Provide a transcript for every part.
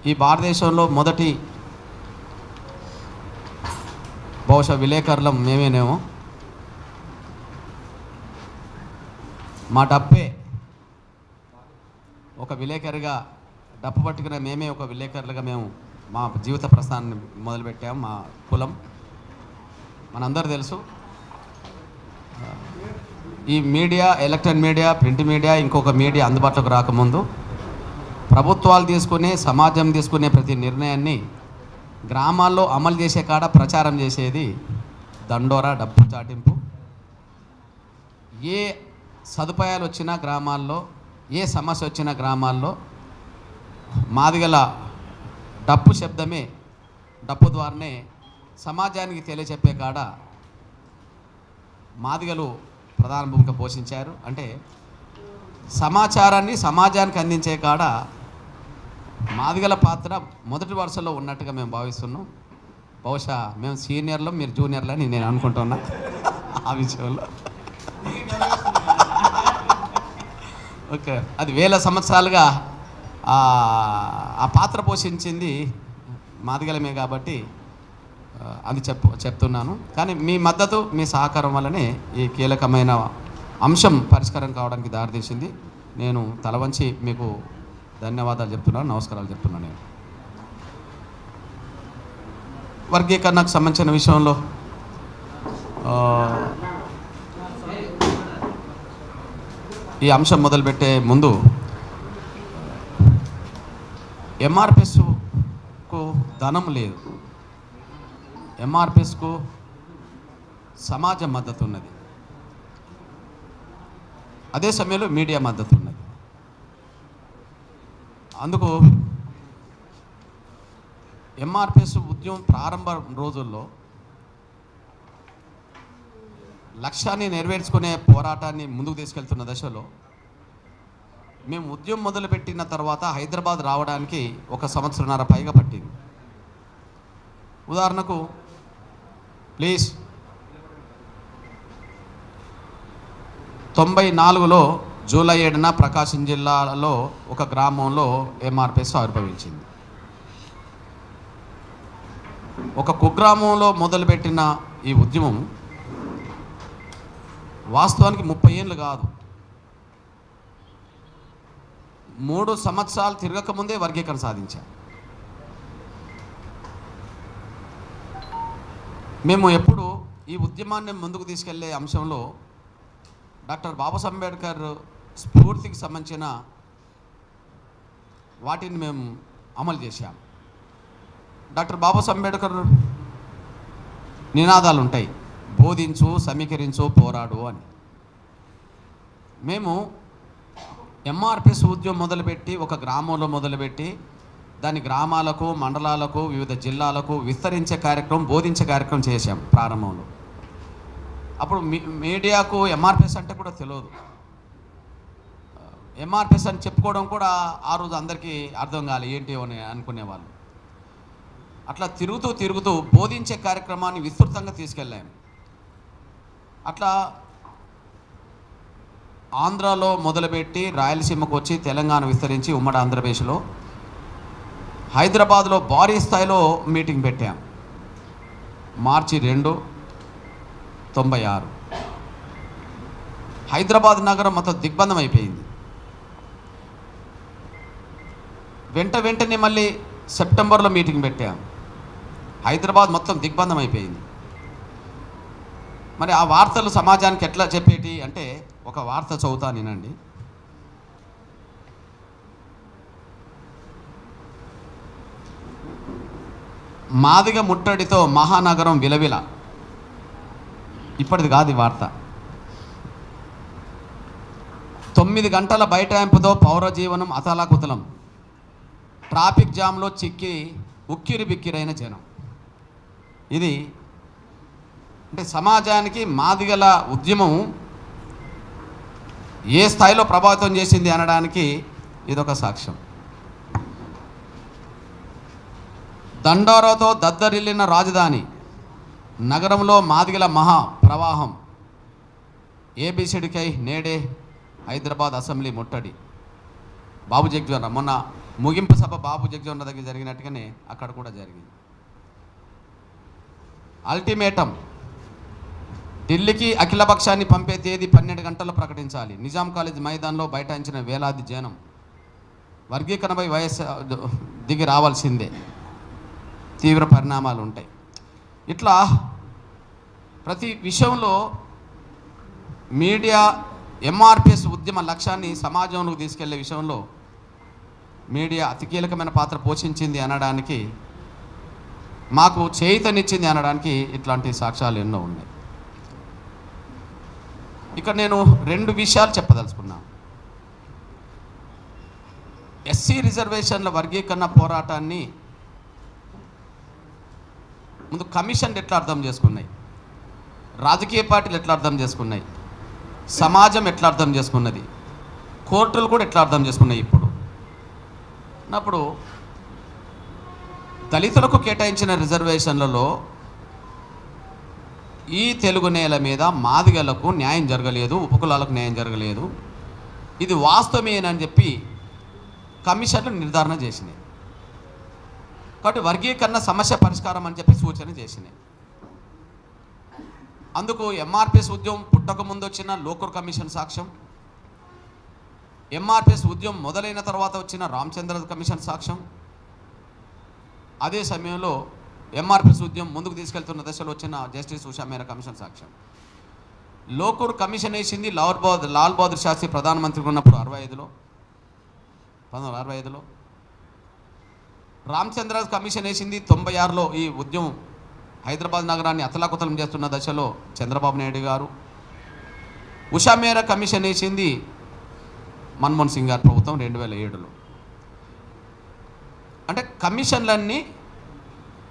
ఈ భారతదేశంలో మొదటి బహుశా విలేకరులం మేమేనేమో. మా డప్పే ఒక విలేకరిగా డప్పు పట్టుకున్న మేమే ఒక విలేకరులుగా మేము మా జీవిత ప్రస్థానాన్ని మొదలుపెట్టాము. మా కులం మనందరూ తెలుసు. ఈ media, electronic media, print media, ఇంకొక మీడియా అందుబాటులోకి రాకముందు ప్రభుత్వాలు తీసుకునే, సమాజం తీసుకునే ప్రతి నిర్ణయాన్ని గ్రామాల్లో అమలు చేసే కాడ ప్రచారం చేసేది దండోరా, డబ్బు చాటింపు. ఏ సదుపాయాలు వచ్చినా గ్రామాల్లో, ఏ సమస్య వచ్చినా గ్రామాల్లో మాదిగల డప్పు శబ్దమే, డప్పు ద్వారానే సమాజానికి తెలియచెప్పే కాడ మాదిగలు ప్రధాన భూమిక పోషించారు. అంటే సమాచారాన్ని సమాజానికి అందించే కాడ మాదిగల పాత్ర మొదటి వరుసలో ఉన్నట్టుగా మేము భావిస్తున్నాం. బహుశా మేము సీనియర్లు, మీరు జూనియర్లని నేను అనుకుంటున్నా ఆ విషయంలో. ఓకే, అది వేల సంవత్సరాలుగా ఆ పాత్ర పోషించింది మాదిగలమే కాబట్టి అది చెప్తున్నాను. కానీ మీ మద్దతు, మీ సహకారం వల్లనే ఈ కీలకమైన అంశం పరిష్కారం కావడానికి దారితీసింది. నేను తల వంచి మీకు ధన్యవాదాలు చెప్తున్నాను, నమస్కారాలు చెప్తున్నాను. నేను వర్గీకరణకు సంబంధించిన విషయంలో ఈ అంశం మొదలుపెట్టే ముందు ఎంఆర్పిఎస్కు ధనం లేదు, ఎంఆర్పిఎస్కు సమాజ మద్దతు ఉన్నది, అదే సమయంలో మీడియా మద్దతు ఉన్నది. అందుకు ఎంఆర్పిఎస్ ఉద్యమం ప్రారంభ రోజుల్లో లక్ష్యాన్ని నెరవేర్చుకునే పోరాటాన్ని ముందుకు తీసుకెళ్తున్న దశలో మేము ఉద్యమం మొదలుపెట్టిన తర్వాత హైదరాబాద్ రావడానికి 1 సంవత్సరంన్నర పైగా పట్టింది. ఉదాహరణకు ప్లీజ్ 94లో జూలై 7న ప్రకాశం జిల్లాలో ఒక గ్రామంలో ఎంఆర్పిఎస్ ఆవిర్భవించింది. ఒక కుగ్రామంలో మొదలుపెట్టిన ఈ ఉద్యమం వాస్తవానికి 30 ఏళ్ళు కాదు, 3 సంవత్సరాలు తిరగకముందే వర్గీకరణ సాధించాం. మేము ఎప్పుడు ఈ ఉద్యమాన్ని ముందుకు తీసుకెళ్లే అంశంలో డాక్టర్ బాబాసాహెబ్ అంబేద్కర్ స్ఫూర్తికి సంబంధించిన వాటిని మేము అమలు చేశాం. డాక్టర్ బాబాసాహెబ్ అంబేద్కర్ నినాదాలు ఉంటాయి, బోధించు, సమీకరించు, పోరాడు అని. మేము ఎంఆర్పిఎస్ ఉద్యమం మొదలుపెట్టి ఒక గ్రామంలో మొదలుపెట్టి దాని గ్రామాలకు, మండలాలకు, వివిధ జిల్లాలకు విస్తరించే కార్యక్రమం, బోధించే కార్యక్రమం చేశాం ప్రారంభంలో. అప్పుడు మీడియాకు ఎంఆర్పిఎస్ అంటే కూడా తెలియదు, ఎంఆర్పిఎస్ అని చెప్పుకోవడం కూడా ఆ రోజు అందరికీ అర్థం కాలే, ఏంటి అని అనుకునేవాళ్ళు. అట్లా తిరుగుతూ బోధించే కార్యక్రమాన్ని విస్తృతంగా తీసుకెళ్ళాము. అట్లా ఆంధ్రాలో మొదలుపెట్టి రాయలసీమకు వచ్చి తెలంగాణ విస్తరించి ఉమ్మడి ఆంధ్రప్రదేశ్లో హైదరాబాద్లో భారీ స్థాయిలో మీటింగ్ పెట్టాం. మార్చి 2, 96 హైదరాబాద్ నగరం మొత్తం దిగ్బంధం అయిపోయింది. వెంటనే మళ్ళీ సెప్టెంబర్లో మీటింగ్ పెట్టాం. హైదరాబాద్ మొత్తం దిగ్బంధం అయిపోయింది. మరి ఆ వార్తలు సమాజానికి ఎట్లా చెప్పేటి అంటే, ఒక వార్త చదువుతా నేనండి. మాదిగ ముట్టడితో మహానగరం విలవిల. ఇప్పటిది కాదు ఈ వార్త. 9 గంటల బైఠాయింపుతో పౌర జీవనం అతలాకుతలం. ట్రాఫిక్ జామ్లో చిక్కి ఉక్కిరి బిక్కిరైన జనం. ఇది అంటే సమాజానికి మాదిగల ఉద్యమం ఏ స్థాయిలో ప్రభావితం చేసింది అనడానికి ఇదొక సాక్ష్యం. దండోరాతో దద్దరిల్లిన రాజధాని నగరంలో మాదిగల మహా ప్రవాహం. ఏబిసిడికై నేడే హైదరాబాద్ అసెంబ్లీ ముట్టడి. బాబు జగ్జీవన్ మొన్న ముగింపు సభ బాబు జగజీవన్ దగ్గర జరిగినట్టుగానే అక్కడ కూడా జరిగింది. అల్టిమేటం, ఢిల్లీకి అఖిలపక్షాన్ని పంపే తేదీ 12 గంటల్లో ప్రకటించాలి. నిజాం కాలేజ్ మైదానంలో బైఠాయించిన వేలాది జనం. వర్గీకరణపై వయస్సు దిగి రావాల్సిందే, తీవ్ర పరిణామాలు ఉంటాయి. ఇట్లా ప్రతి విషయంలో మీడియా ఎంఆర్పిఎస్ ఉద్యమ లక్ష్యాన్ని సమాజంలోకి తీసుకెళ్లే విషయంలో మీడియా అతి కీలకమైన పాత్ర పోషించింది అనడానికి, మాకు చేయూతనిచ్చింది అనడానికి ఇట్లాంటి సాక్ష్యాలు ఎన్నో ఉన్నాయి. ఇక్కడ నేను 2 విషయాలు చెప్పదలుచుకున్నాను. ఎస్సీ రిజర్వేషన్ల వర్గీకరణ పోరాటాన్ని ముందు కమిషన్లు ఎట్లా అర్థం చేసుకున్నాయి, రాజకీయ పార్టీలు ఎట్లా అర్థం చేసుకున్నాయి, సమాజం ఎట్లా అర్థం చేసుకున్నది, కోర్టులు కూడా ఎట్లా అర్థం చేసుకున్నాయి. ఇప్పుడు దళితులకు కేటాయించిన రిజర్వేషన్లలో ఈ తెలుగు నేల మీద మాదిగలకు న్యాయం జరగలేదు, ఉపకులాలకు న్యాయం జరగలేదు, ఇది వాస్తవమేనని చెప్పి కమిషన్లు నిర్ధారణ చేసినాయి. కాబట్టి వర్గీకరణ సమస్య పరిష్కారం అని చెప్పి సూచన చేసినాయి. అందుకు ఎంఆర్పిఎస్ ఉద్యమం పుట్టక ముందు వచ్చిన లోకూర్ కమిషన్ సాక్ష్యం, ఎంఆర్పిఎస్ ఉద్యమం మొదలైన తర్వాత వచ్చిన రామచంద్ర కమిషన్ సాక్ష్యం, అదే సమయంలో ఎంఆర్పిఎస్ ఉద్యమం ముందుకు తీసుకెళ్తున్న దశలో వచ్చిన జస్టిస్ ఉషా మేరా కమిషన్ సాక్ష్యం. లోకూర్ కమిషన్ వేసింది లాల్ బహదూర్ శాస్త్రి ప్రధానమంత్రిగా ఉన్నప్పుడు 1965లో. రామచంద్ర కమిషన్ వేసింది 96లో. ఈ ఉద్యమం హైదరాబాద్ నగరాన్ని అతలాకుతలం చేస్తున్న దశలో చంద్రబాబు నాయుడు గారు. ఉషా మేరా కమిషన్ వేసింది మన్మోహన్ సింగ్ గారి ప్రభుత్వం 2007లో. అంటే కమిషన్లన్నీ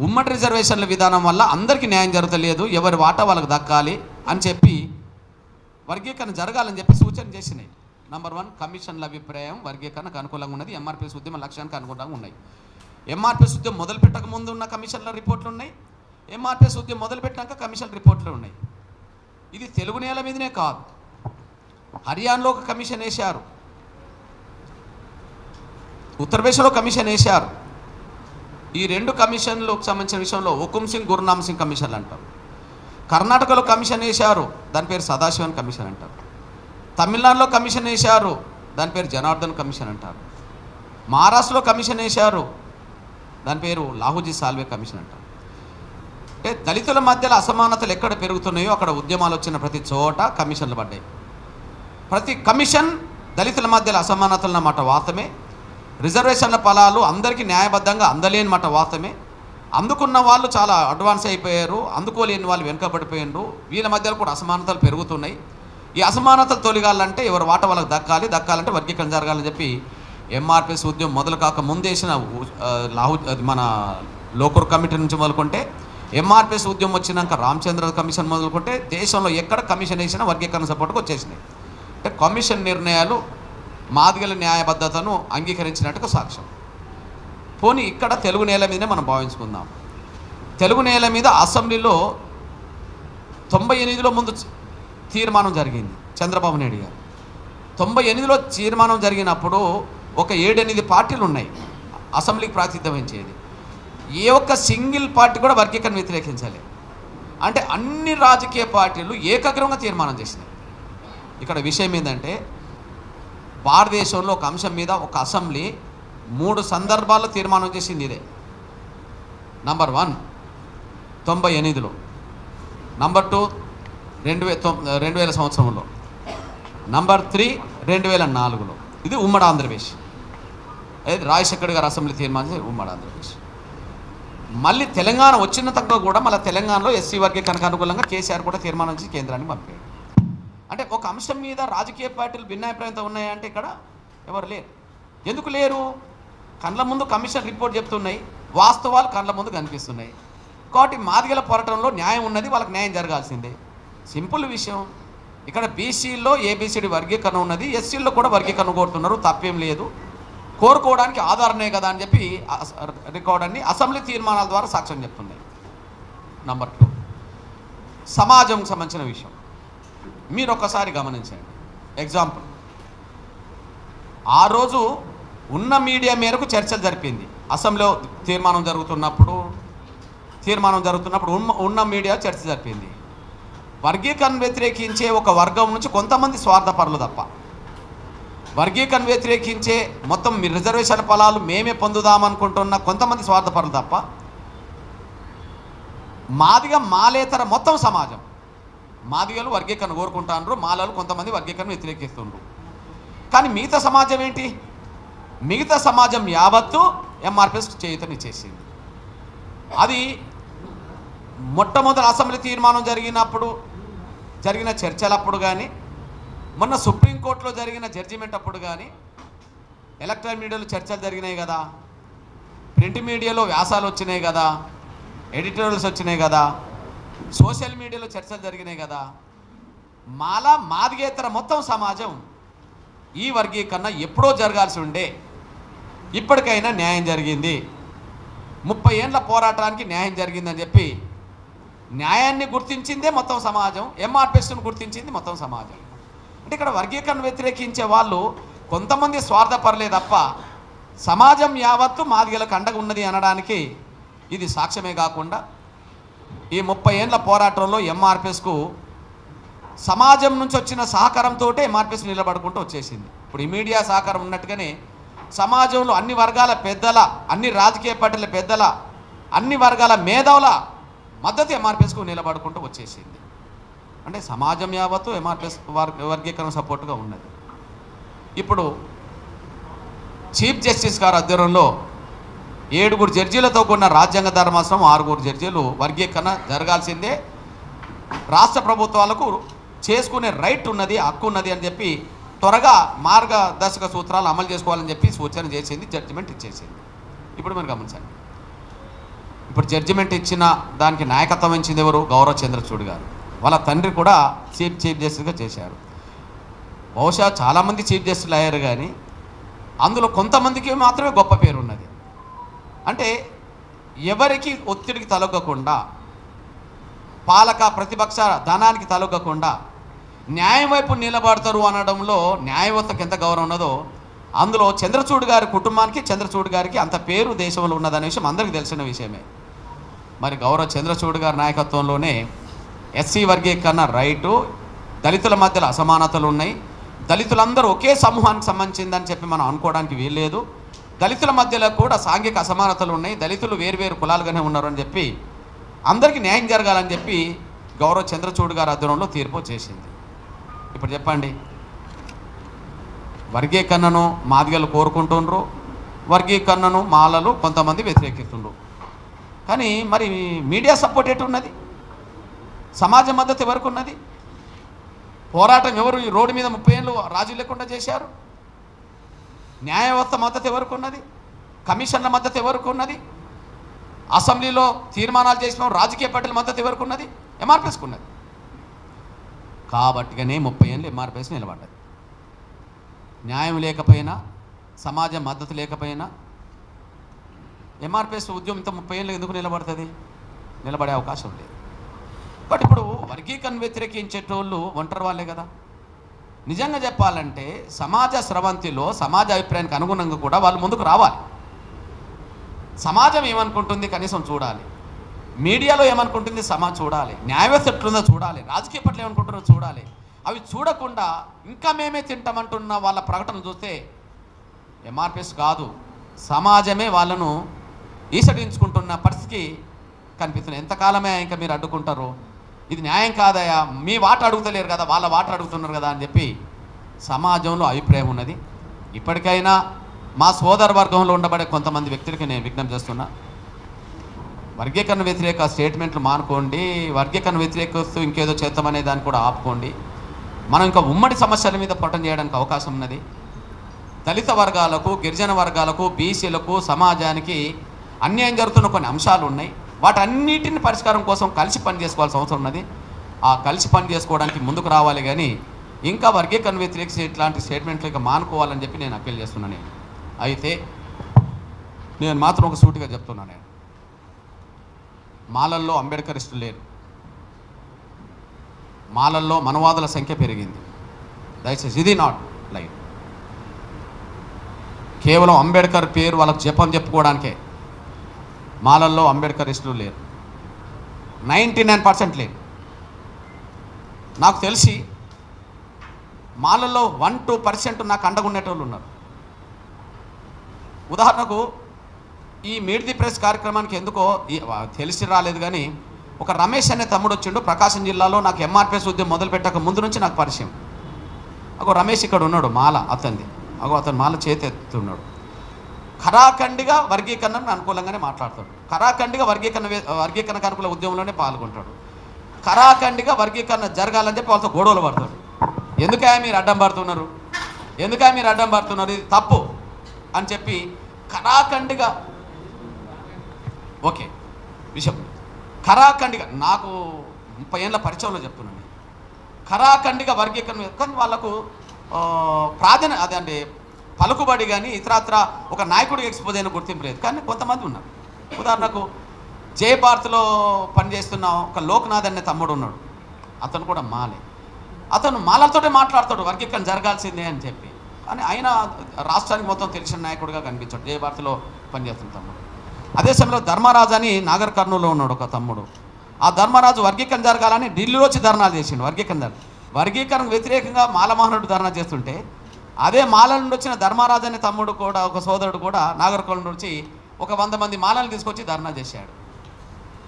ఉమ్మడి రిజర్వేషన్ల విధానం వల్ల అందరికీ న్యాయం జరగలేదు, ఎవరి వాటా వాళ్ళకి దక్కాలి అని చెప్పి వర్గీకరణ జరగాలని చెప్పి సూచన చేసినాయి. నంబర్ 1, కమిషన్ల అభిప్రాయం వర్గీకరణకు అనుకూలంగా ఉన్నది, ఎంఆర్పిఎస్ ఉద్యమ లక్ష్యానికి అనుకూలంగా ఉన్నాయి. ఎంఆర్పిఎస్ ఉద్యమం మొదలుపెట్టక ముందు ఉన్న కమిషన్ల రిపోర్ట్లు ఉన్నాయి, ఎంఆర్పిఎస్ ఉద్యమం మొదలుపెట్టినాక కమిషన్ రిపోర్ట్లు ఉన్నాయి. ఇది తెలుగు నేల మీదనే కాదు, హర్యానాలో ఒక కమిషన్ వేశారు, ఉత్తరప్రదేశ్లో కమిషన్ వేశారు. ఈ 2 కమిషన్లకు సంబంధించిన విషయంలో హుకుం సింగ్, గురునామ్ సింగ్ కమిషన్లు అంటారు. కర్ణాటకలో కమిషన్ వేశారు, దాని పేరు సదాశివన్ కమిషన్ అంటారు. తమిళనాడులో కమిషన్ వేశారు, దాని పేరు జనార్దన్ కమిషన్ అంటారు. మహారాష్ట్రలో కమిషన్ వేశారు, దాని పేరు లాహుజీ సాల్వే కమిషన్ అంటారు. అంటే దళితుల మధ్యలో అసమానతలు ఎక్కడ పెరుగుతున్నాయో అక్కడ ఉద్యమాలు వచ్చిన ప్రతి చోట కమిషన్లు పడ్డాయి. ప్రతి కమిషన్ దళితుల మధ్యలో అసమానతల మాట వాస్తవమే, రిజర్వేషన్ల ఫలాలు అందరికీ న్యాయబద్ధంగా అందలేని మాట వాస్తవమే. అందుకున్న వాళ్ళు చాలా అడ్వాన్స్ అయిపోయారు, అందుకోలేని వాళ్ళు వెనుకబడిపోయారు. వీళ్ళ మధ్యలో కూడా అసమానతలు పెరుగుతున్నాయి. ఈ అసమానతలు తొలగాలంటే ఎవరు వాట వాళ్ళకి దక్కాలంటే వర్గీకరణ జరగాలని చెప్పి ఎంఆర్పిఎస్ ఉద్యమం మొదలు కాక ముందేసిన మన లోకూర్ కమిటీ నుంచి మొదలుకుంటే, ఎంఆర్పిఎస్ ఉద్యమం వచ్చినాక రామచంద్ర కమిషన్ మొదలుకుంటే దేశంలో ఎక్కడ కమిషన్ వేసినా వర్గీకరణ సపోర్ట్కి వచ్చేసినాయి. అంటే కమిషన్ నిర్ణయాలు మాదిగల న్యాయబద్ధతను అంగీకరించినట్టుగా సాక్ష్యం. పోనీ ఇక్కడ తెలుగు నేల మీదనే మనం భావించుకుందాం. తెలుగు నేల మీద అసెంబ్లీలో 98లో ముందు తీర్మానం జరిగింది. చంద్రబాబు నాయుడు గారు 98లో తీర్మానం జరిగినప్పుడు ఒక 7-8 పార్టీలు ఉన్నాయి అసెంబ్లీకి ప్రాతినిధ్యం వహించేది. ఏ ఒక్క సింగిల్ పార్టీ కూడా వర్గీకరణ వ్యతిరేకించాలి. అంటే అన్ని రాజకీయ పార్టీలు ఏకగ్రీవంగా తీర్మానం చేసినాయి. ఇక్కడ విషయం ఏంటంటే, భారతదేశంలో ఒక అంశం మీద ఒక అసెంబ్లీ 3 సందర్భాల్లో తీర్మానం చేసింది ఇదే. నంబర్ 1 98లో, నంబర్ 2 2000 సంవత్సరంలో, నంబర్ 3 2004లో. ఇది ఉమ్మడి ఆంధ్రప్రదేశ్. అది రాజశేఖర్ గారు అసెంబ్లీ తీర్మానం చేసి ఉమ్మడి ఆంధ్రప్రదేశ్. మళ్ళీ తెలంగాణ వచ్చిన తక్కువ కూడా మళ్ళీ తెలంగాణలో ఎస్సీ వర్గీకరణకు అనుకూలంగా కేసీఆర్ కూడా తీర్మానం చేసి కేంద్రానికి పంపాడు. అంటే ఒక అంశం మీద రాజకీయ పార్టీలు భిన్నాభిప్రాయంతో ఉన్నాయంటే ఇక్కడ ఎవరు లేరు. ఎందుకు లేరు? కళ్ళ ముందు కమిషన్ రిపోర్ట్ చెప్తున్నాయి, వాస్తవాలు కళ్ళ ముందు కనిపిస్తున్నాయి. కాబట్టి మాదిగల పోరాటంలో న్యాయం ఉన్నది, వాళ్ళకి న్యాయం జరగాల్సిందే. సింపుల్ విషయం. ఇక్కడ బీసీల్లో ఏబిసిడి వర్గీకరణ ఉన్నది, ఎస్సీల్లో కూడా వర్గీకరణ కోరుతున్నారు, తప్పేం లేదు. కోరుకోవడానికి ఆధారమే కదా అని చెప్పి రికార్డ్ అన్ని అసెంబ్లీ తీర్మానాల ద్వారా సాక్ష్యం చెప్తున్నాయి. నంబర్ 2 సమాజంకి సంబంధించిన విషయం. మీరు ఒక్కసారి గమనించండి. ఎగ్జాంపుల్, ఆ రోజు ఉన్న మీడియా మేరకు చర్చలు జరిపింది. అసెంబ్లీలో తీర్మానం జరుగుతున్నప్పుడు ఉన్న మీడియా చర్చ జరిపింది. వర్గీకరణ వ్యతిరేకించే ఒక వర్గం నుంచి కొంతమంది స్వార్థపరులు తప్ప, వర్గీకరణ వ్యతిరేకించే మొత్తం రిజర్వేషన్ ఫలాలు మేమే పొందుదామనుకుంటున్న కొంతమంది స్వార్థపరులు తప్ప, మాదిగా మాలేతర మొత్తం సమాజం, మాదిగలు వర్గీకరణ కోరుకుంటారు, మాలలు కొంతమంది వర్గీకరణ వ్యతిరేకిస్తుండ్రు. కానీ మిగతా సమాజం ఏంటి? మిగతా సమాజం యావత్తు ఎంఆర్పిఎస్ చేయూతనిచ్చేసింది. అది మొట్టమొదటి అసెంబ్లీ తీర్మానం జరిగిన చర్చలప్పుడు కానీ, మొన్న సుప్రీంకోర్టులో జరిగిన జడ్జిమెంట్ అప్పుడు కానీ, ఎలక్ట్రానిక్ మీడియాలో చర్చలు జరిగినాయి కదా, ప్రింట్ మీడియాలో వ్యాసాలు వచ్చినాయి కదా, ఎడిటోరియల్స్ వచ్చినాయి కదా, సోషల్ మీడియాలో చర్చలు జరిగినాయి కదా. మాదిగేతర మొత్తం సమాజం ఈ వర్గీకరణ ఎప్పుడో జరగాల్సి ఉండే, ఇప్పటికైనా న్యాయం జరిగింది, 30 ఏళ్ల పోరాటానికి న్యాయం జరిగిందని చెప్పి న్యాయాన్ని గుర్తించిందే మొత్తం సమాజం, ఎంఆర్పిఎస్ను గుర్తించింది మొత్తం సమాజం. అంటే ఇక్కడ వర్గీకరణ వ్యతిరేకించే వాళ్ళు కొంతమంది స్వార్థపరలే తప్ప సమాజం యావత్తు మాదిగలకు అండగా ఉన్నది అనడానికి ఇది సాక్ష్యమే కాకుండా, ఈ 30 ఏళ్ల పోరాటంలో ఎంఆర్పిఎస్కు సమాజం నుంచి వచ్చిన సహకారంతో ఎంఆర్పిఎస్ నిలబడుకుంటూ వచ్చేసింది. ఇప్పుడు ఈ మీడియా సహకారం ఉన్నట్టుగానే సమాజంలో అన్ని వర్గాల పెద్దల, అన్ని రాజకీయ పార్టీల పెద్దల, అన్ని వర్గాల మేధావుల మద్దతు ఎంఆర్పిఎస్కు నిలబడుకుంటూ వచ్చేసింది. అంటే సమాజం యావత్తు ఎంఆర్పిఎస్ వర్గీకరణ సపోర్టుగా ఉన్నది. ఇప్పుడు చీఫ్ జస్టిస్ గారి ఆధ్వర్యంలో 7 జడ్జీలతో కూడిన రాజ్యాంగ ధర్మాసనం 6 జడ్జీలు వర్గీకరణ జరగాల్సిందే, రాష్ట్ర ప్రభుత్వాలకు చేసుకునే రైట్ ఉన్నది, హక్కు ఉన్నది అని చెప్పి త్వరగా మార్గదర్శక సూత్రాలు అమలు చేసుకోవాలని చెప్పి సూచన చేసింది, జడ్జిమెంట్ ఇచ్చేసింది. ఇప్పుడు మీరు గమనించండి, ఇప్పుడు జడ్జిమెంట్ ఇచ్చిన దానికి నాయకత్వం ఇచ్చింది ఎవరు? గౌరవ చంద్రచూడ్ గారు. వాళ్ళ తండ్రి కూడా చీఫ్ జస్టిస్గా చేశారు. బహుశా చాలామంది చీఫ్ జస్టిస్లు అయ్యారు, కానీ అందులో కొంతమందికి మాత్రమే గొప్ప పేరు ఉన్నది. అంటే ఎవరికి ఒత్తిడికి తలొగ్గకుండా, పాలక ప్రతిపక్ష ధనానికి తలొగ్గకుండా న్యాయం వైపు నిలబడతారు అనడంలో న్యాయవ్యవస్థకు ఎంత గౌరవం ఉన్నదో, అందులో చంద్రచూడ్ గారి కుటుంబానికి, చంద్రచూడ్ గారికి అంత పేరు దేశంలో ఉన్నదనే విషయం అందరికీ తెలిసిన విషయమే. మరి గౌరవ చంద్రచూడ్ గారి నాయకత్వంలోనే ఎస్సీ వర్గీకరణ రైటు, దళితుల మధ్యలో అసమానతలు ఉన్నాయి, దళితులందరూ ఒకే సమూహానికి సంబంధించిందని చెప్పి మనం అనుకోవడానికి వీల్లేదు, దళితుల మధ్యలో కూడా సాంఘిక అసమానతలు ఉన్నాయి, దళితులు వేరువేరు కులాలుగానే ఉన్నారు అని చెప్పి అందరికీ న్యాయం జరగాలని చెప్పి గౌరవ చంద్రచూడ్ గారి ఆధ్వర్యంలో తీర్పు చేసింది. ఇప్పుడు చెప్పండి, వర్గీకరణను మాదిగలు కోరుకుంటుండ్రు, వర్గీకరణను మాలలు కొంతమంది వ్యతిరేకిస్తుండ్రు. కానీ మరి మీడియా సపోర్ట్ ఎటు ఉన్నది? సమాజ మద్దతు ఎవరికి ఉన్నది? పోరాటం ఎవరు ఈ రోడ్డు మీద 30 ఏళ్ళు రాజు లేకుండా చేశారు? న్యాయ వ్యవస్థ మద్దతు ఎవరికి ఉన్నది? కమిషన్ల మద్దతు ఎవరికి ఉన్నది? అసెంబ్లీలో తీర్మానాలు చేసిన రాజకీయ పార్టీల మద్దతు ఎవరికి ఉన్నది? ఎంఆర్పిఎస్కి ఉన్నది. కాబట్టిగానే 30 ఏళ్ళు ఎంఆర్పిఎస్ నిలబడ్డది. న్యాయం లేకపోయినా, సమాజం మద్దతు లేకపోయినా ఎంఆర్పిఎస్ ఉద్యమం ఇంత 30 ఏళ్ళు ఎందుకు నిలబడుతుంది? నిలబడే అవకాశం లేదు. బట్ ఇప్పుడు వర్గీకరణ వ్యతిరేకించేటోళ్ళు ఒంటరి వాళ్ళే కదా. నిజంగా చెప్పాలంటే సమాజ స్రవంతిలో సమాజ అభిప్రాయానికి అనుగుణంగా కూడా వాళ్ళు ముందుకు రావాలి. సమాజం ఏమనుకుంటుంది కనీసం చూడాలి, మీడియాలో ఏమనుకుంటుంది సమాజం చూడాలి, న్యాయ వ్యవస్థ ఎట్లుందో చూడాలి, రాజకీయ పట్ల ఏమనుకుంటారో చూడాలి. అవి చూడకుండా ఇంకా మేమే తింటామంటున్న వాళ్ళ ప్రకటన చూస్తే ఎంఆర్పిఎస్ కాదు, సమాజమే వాళ్ళను ఈసడించుకుంటున్న పరిస్థితి కనిపిస్తుంది. ఎంతకాలమే ఇంకా మీరు అడ్డుకుంటారు? ఇది న్యాయం కాదయా, మీ వాట అడుగుతలేరు కదా, వాళ్ళ వాట అడుగుతున్నారు కదా అని చెప్పి సమాజంలో అభిప్రాయం ఉన్నది. ఇప్పటికైనా మా సోదర వర్గంలో ఉండబడే కొంతమంది వ్యక్తులకి నేను విజ్ఞప్తి చేస్తున్నా, వర్గీకరణ వ్యతిరేక స్టేట్మెంట్లు మానుకోండి, వర్గీకరణ వ్యతిరేకిస్తూ ఇంకేదో చేద్దామనే దాన్ని కూడా ఆపుకోండి. మనం ఇంకా ఉమ్మడి సమస్యల మీద పోరాటం చేయడానికి అవకాశం ఉన్నది. దళిత వర్గాలకు, గిరిజన వర్గాలకు, బీసీలకు, సమాజానికి అన్యాయం జరుగుతున్న కొన్ని అంశాలు ఉన్నాయి. వాటన్నిటిని పరిష్కారం కోసం కలిసి పని చేసుకోవాల్సిన అవసరం ఉన్నది. ఆ కలిసి పని చేసుకోవడానికి ముందుకు రావాలి, కానీ ఇంకా వర్గీకరణ వ్యతిరేక ఇట్లాంటి స్టేట్మెంట్లు ఇంకా మానుకోవాలని చెప్పి నేను అప్పీల్ చేస్తున్నాను. అయితే నేను మాత్రం ఒక సూటిగా చెప్తున్నాను, నేను మాలల్లో అంబేద్కరిస్టులు లేరు, మాలల్లో మనవాదుల సంఖ్య పెరిగింది. దయచేసి ఇది నాట్ లైట్. కేవలం అంబేద్కర్ పేరు వాళ్ళకు జపం చెప్పుకోవడానికే. మాలల్లో అంబేద్కరిస్టులు లేరు, 99% లేరు. నాకు తెలిసి మాలల్లో 1-2% నాకు అండగుండేటోళ్ళు ఉన్నారు. ఉదాహరణకు ఈ మీట్ ది ప్రెస్ కార్యక్రమానికి ఎందుకో తెలిసి రాలేదు, కానీ ఒక రమేష్ అనే తమ్ముడు వచ్చిండు ప్రకాశం జిల్లాలో. నాకు ఎంఆర్పిఎస్ ఉద్యమం మొదలు పెట్టక ముందు నుంచి నాకు పరిచయం. అగో రమేష్ ఇక్కడ ఉన్నాడు, మాల అతనిది. అతను మాల చేతెత్తున్నాడు. ఖరాఖండిగా వర్గీకరణకు అనుకూలంగానే మాట్లాడతాడు. ఖరాఖండిగా వర్గీకరణకు అనుకూల ఉద్యమంలోనే పాల్గొంటాడు. ఖరాఖండిగా వర్గీకరణ జరగాలని చెప్పి వాళ్ళతో గొడవలు పడతాడు. ఎందుకే మీరు అడ్డం పడుతున్నారు, ఇది తప్పు అని చెప్పి ఖరాఖండిగా ఓకే విషయం ఖరాఖండిగా నాకు 30 ఏళ్ళ పరిచయంలో చెప్తున్నాను. ఖరాఖండిగా వర్గీకరణ కానీ వాళ్ళకు ప్రాధాన్యత అదండి పలుకుబడి కానీ ఇతరత్ర ఒక నాయకుడికి ఎక్స్పోజ్ అయిన గుర్తింపు లేదు. కానీ కొంతమంది ఉన్నారు. ఉదాహరణకు జై భారత్లో పనిచేస్తున్న ఒక లోక్నాథ్ అనే తమ్ముడు ఉన్నాడు. అతను కూడా మాలే. అతను మాలలతోనే మాట్లాడతాడు వర్గీకరణ జరగాల్సిందే అని చెప్పి. కానీ ఆయన రాష్ట్రానికి మొత్తం తెలిసిన నాయకుడిగా కనిపించాడు, జై భారత్లో పనిచేస్తున్న తమ్ముడు. అదే సమయంలో ధర్మరాజు అని నాగర్ కర్నూలులో ఉన్నాడు ఒక తమ్ముడు. ఆ ధర్మరాజు వర్గీకరణ జరగాలని ఢిల్లీలో వచ్చి ధర్నాలు చేసిండు. వర్గీకరణకు వ్యతిరేకంగా మాలమోహనుడు ధర్నా చేస్తుంటే అదే మాల నుండి వచ్చిన ధర్మరాజు అనే తమ్ముడు కూడా ఒక సోదరుడు కూడా నాగర్ కర్నూలు నుంచి ఒక 100 మంది మాలను తీసుకొచ్చి ధర్నా చేశాడు.